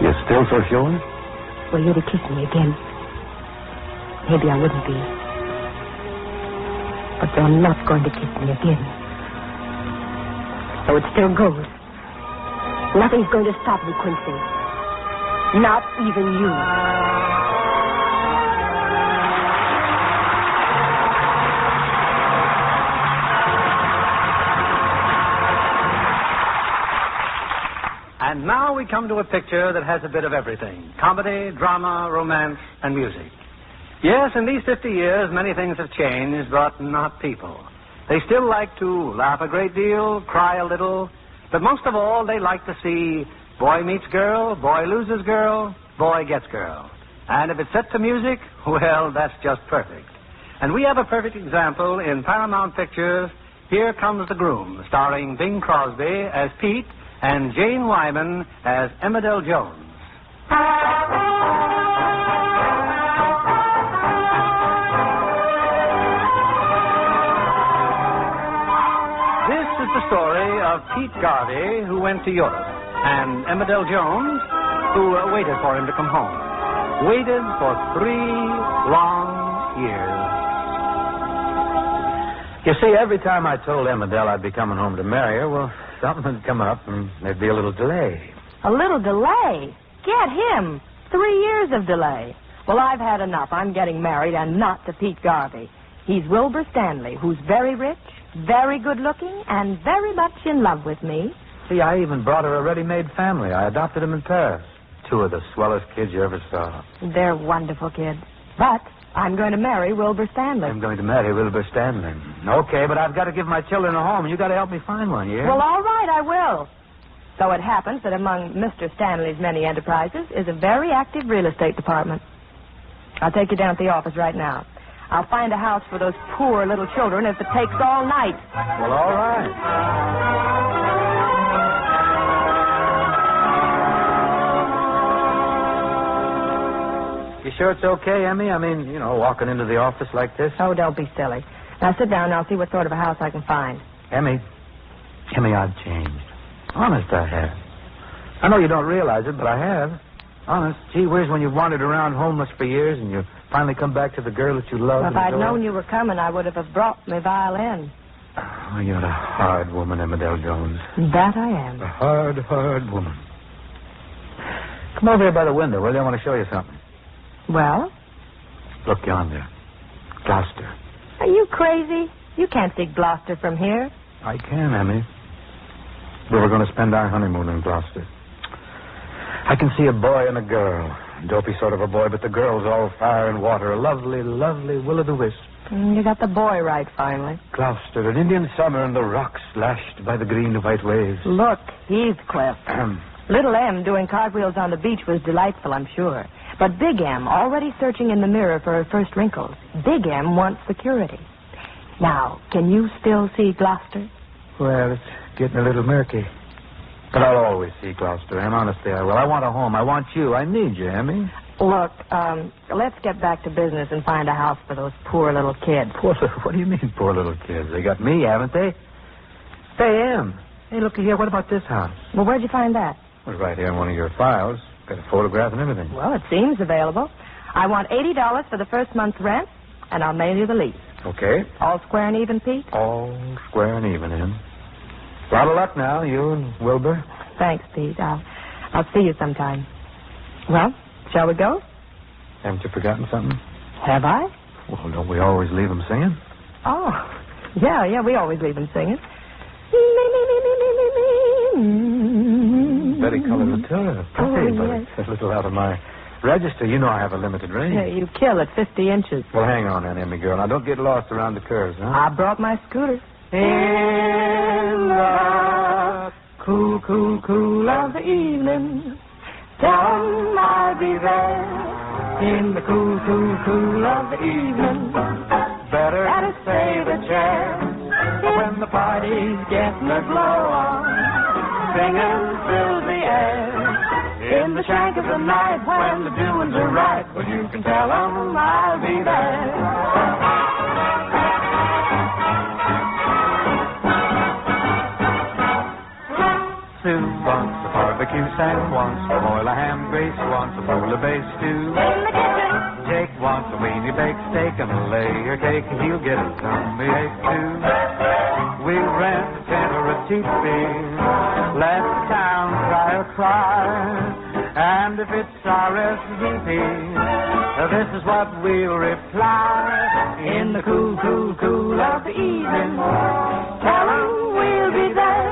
Speaker 14: You're still so sure?
Speaker 3: Were you to kiss me again, maybe I wouldn't be. But you're not going to kiss me again. So it still goes. Nothing's going to stop me, Quincy. Not even you.
Speaker 2: And now we come to a picture that has a bit of everything. Comedy, drama, romance, and music. Yes, in these 50 years, many things have changed, but not people. They still like to laugh a great deal, cry a little, but most of all, they like to see boy meets girl, boy loses girl, boy gets girl. And if it's set to music, well, that's just perfect. And we have a perfect example in Paramount Pictures' Here Comes the Groom, starring Bing Crosby as Pete and Jane Wyman as Emmerdale Jones. This is the story of Pete Garvey, who went to Europe, and Emmerdale Jones, who waited for him to come home. Waited for 3 long years.
Speaker 9: You see, every time I told Emmerdale I'd be coming home to marry her, well, something would come up and there'd be a little delay.
Speaker 3: A little delay? Get him. 3 years of delay. Well, I've had enough. I'm getting married, and not to Pete Garvey. He's Wilbur Stanley, who's very rich, very good-looking, and very much in love with me.
Speaker 9: See, I even brought her a ready-made family. I adopted them in Paris. 2 of the swellest kids you ever saw.
Speaker 3: They're wonderful kids. But I'm going to marry Wilbur Stanley.
Speaker 9: I'm going to marry Wilbur Stanley. Okay, but I've got to give my children a home, and you've got to help me find one, yeah?
Speaker 3: Well, all right, I will. So it happens that among Mr. Stanley's many enterprises is a very active real estate department. I'll take you down to the office right now. I'll find a house for those poor little children if it takes all night.
Speaker 9: Well, all right. You sure it's okay, Emmy? I mean, walking into the office like this?
Speaker 3: Oh, don't be silly. Now sit down and I'll see what sort of a house I can find.
Speaker 9: Emmy, I've changed. Honest, I have. I know you don't realize it, but I have. Honest. Gee whiz, when you've wandered around homeless for years and you finally come back to the girl that you love.
Speaker 3: Well, if I'd known you were coming, I would have brought my violin.
Speaker 9: Oh, you're a hard woman, Emmerdale Jones.
Speaker 3: That I am.
Speaker 9: A hard, hard woman. Come over here by the window, will you? I want to show you something.
Speaker 3: Well?
Speaker 9: Look yonder. Gloucester.
Speaker 3: Are you crazy? You can't see Gloucester from here.
Speaker 9: I can, Emmy. We were going to spend our honeymoon in Gloucester. I can see a boy and a girl. Dopey sort of a boy, but the girl's all fire and water. A lovely, lovely will-o'-the-wisp.
Speaker 3: You got the boy right, finally.
Speaker 9: Gloucester, an Indian summer, and the rocks lashed by the green to white waves.
Speaker 3: Look, Heathcliff. Little M doing cartwheels on the beach was delightful, I'm sure. But Big M already searching in the mirror for her first wrinkles. Big M wants security. Now, can you still see Gloucester?
Speaker 9: Well, it's getting a little murky. But I'll always see Gloucester, and honestly I will. I want a home. I want you. I need you, Emmy.
Speaker 3: Look, let's get back to business and find a house for those poor little kids.
Speaker 9: What do you mean, poor little kids? They got me, haven't they? Say, Em. Hey, look here. What about this house?
Speaker 3: Well, where'd you find that?
Speaker 9: It was right here in one of your files. Got a photograph and everything.
Speaker 3: Well, it seems available. I want $80 for the first month's rent, and I'll mail you the lease.
Speaker 9: Okay.
Speaker 3: All square and even, Pete?
Speaker 9: All square and even, Em. A lot of luck now, you and Wilbur.
Speaker 3: Thanks, Pete. I'll see you sometime. Well, shall we go?
Speaker 9: Haven't you forgotten something?
Speaker 3: Have I?
Speaker 9: Well, don't we always leave them singing?
Speaker 3: Oh, yeah, we always leave them singing.
Speaker 9: Betty colored the turf.
Speaker 3: Oh,
Speaker 9: but
Speaker 3: yes.
Speaker 9: it's a little out of my register. You know I have a limited range.
Speaker 3: Yeah, you kill at 50 inches.
Speaker 9: Well, hang on then, Emmy girl. Now, don't get lost around the curves, huh?
Speaker 3: I brought my scooter. In the cool, cool, cool of the evening, down I'll be there. In the cool, cool, cool of the evening, better save a chair. When the party's getting a glow on, singing fills the air. In the shank of the night, when the doings are right, well, you can tell 'em I'll be there.
Speaker 15: Sue wants a barbecue, Sam wants to boil a ham, Grace wants a bowl of base stew.
Speaker 3: In the kitchen,
Speaker 15: Jake wants a weenie baked steak and a layer cake, and he'll get a tummy ache too. We'll rent a tent or a cheap beer, let the town cry, and if it's RSVP, this is what we'll reply. In the cool, cool, cool of the evening, tell 'em we'll be there.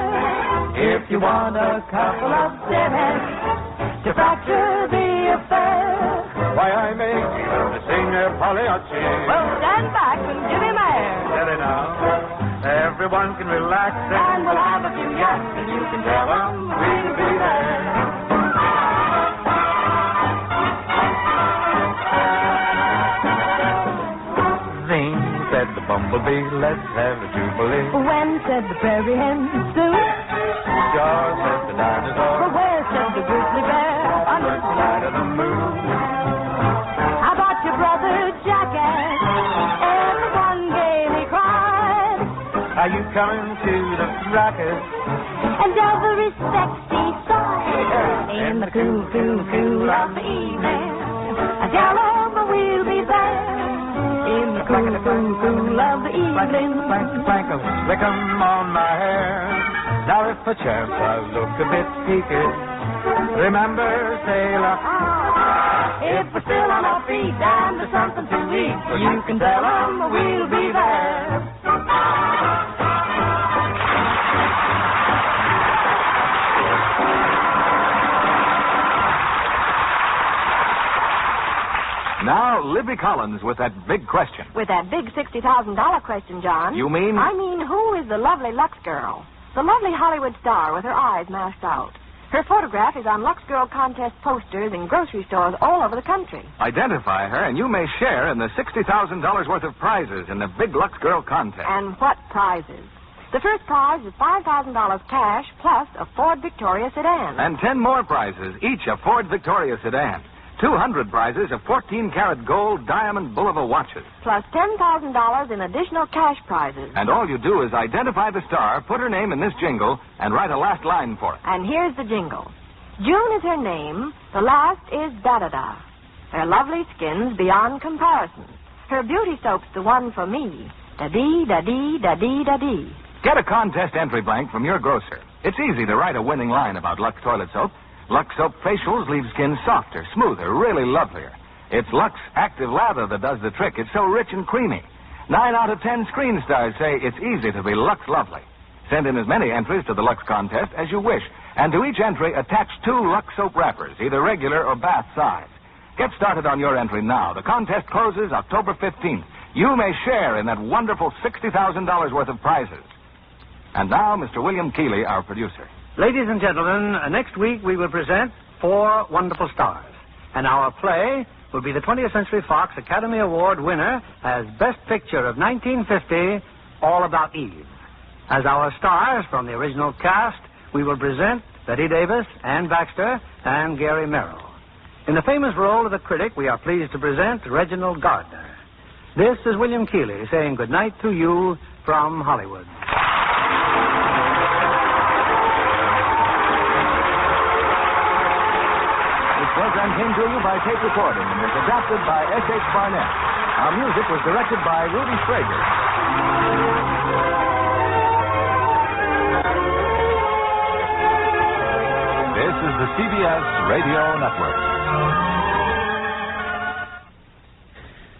Speaker 15: If you want a couple of deadheads to fracture the affair,
Speaker 9: Why, I make the singer Pagliacci.
Speaker 3: well, stand back and give him air.
Speaker 15: steady now, everyone can relax,
Speaker 3: And we'll have a few yaks, and you can tell 'em we'll be there.
Speaker 15: Zing, said the bumblebee, let's have a jubilee.
Speaker 3: When said the prairie hen, Sue?
Speaker 15: Jar, said the dinosaur,
Speaker 3: But where said the grizzly bear?
Speaker 15: under the light of the moon.
Speaker 3: How about your brother Jackass? Everyone gaily cried.
Speaker 15: Are you coming to the racket?
Speaker 3: And every sexy side in the cool, cool, cool of the evening. I tell 'em we'll be there. In the cool, cool, cool of the evening.
Speaker 15: Frank, slick 'em on my hair. Now if perchance I look a bit peaked, remember, sailor,
Speaker 3: If we're still on our feet and there's something to eat, well, you can tell 'em we'll be there.
Speaker 1: Now, Libby Collins with that big question.
Speaker 3: With that big $60,000 question, John.
Speaker 1: You mean?
Speaker 3: I mean, who is the lovely Lux girl? The lovely Hollywood star with her eyes mashed out. Her photograph is on Lux Girl contest posters in grocery stores all over the country.
Speaker 1: Identify her, and you may share in the $60,000 worth of prizes in the Big Lux Girl contest.
Speaker 3: And what prizes? The first prize is $5,000 cash plus a Ford Victoria sedan.
Speaker 1: And 10 more prizes, each a Ford Victoria sedan. 200 prizes of 14-karat gold diamond Bulova watches.
Speaker 3: Plus $10,000 in additional cash prizes.
Speaker 1: And all you do is identify the star, put her name in this jingle, and write a last line for it.
Speaker 3: And here's the jingle. June is her name. The last is da-da-da. Her lovely skin's beyond comparison. Her beauty soap's the one for me. Da-dee, da-dee, da-dee, da-dee.
Speaker 1: Get a contest entry blank from your grocer. It's easy to write a winning line about Lux toilet soap. Lux soap facials leave skin softer, smoother, really lovelier. It's Lux Active Lather that does the trick. It's so rich and creamy. 9 out of 10 screen stars say it's easy to be Lux lovely. Send in as many entries to the Lux contest as you wish, and to each entry attach 2 Lux soap wrappers, either regular or bath size. Get started on your entry now. The contest closes October 15th. You may share in that wonderful $60,000 worth of prizes. And now, Mr. William Keeley, our producer.
Speaker 2: Ladies and gentlemen, next week we will present 4 wonderful stars. And our play will be the 20th Century Fox Academy Award winner as Best Picture of 1950, All About Eve. As our stars from the original cast, we will present Betty Davis, Ann Baxter, and Gary Merrill. In the famous role of the critic, we are pleased to present Reginald Gardner. This is William Keeley saying good night to you from Hollywood.
Speaker 1: This program came to you by tape recording and was adapted by S.H. Barnett. Our music was directed by Rudy Sprague. This is the CBS Radio Network.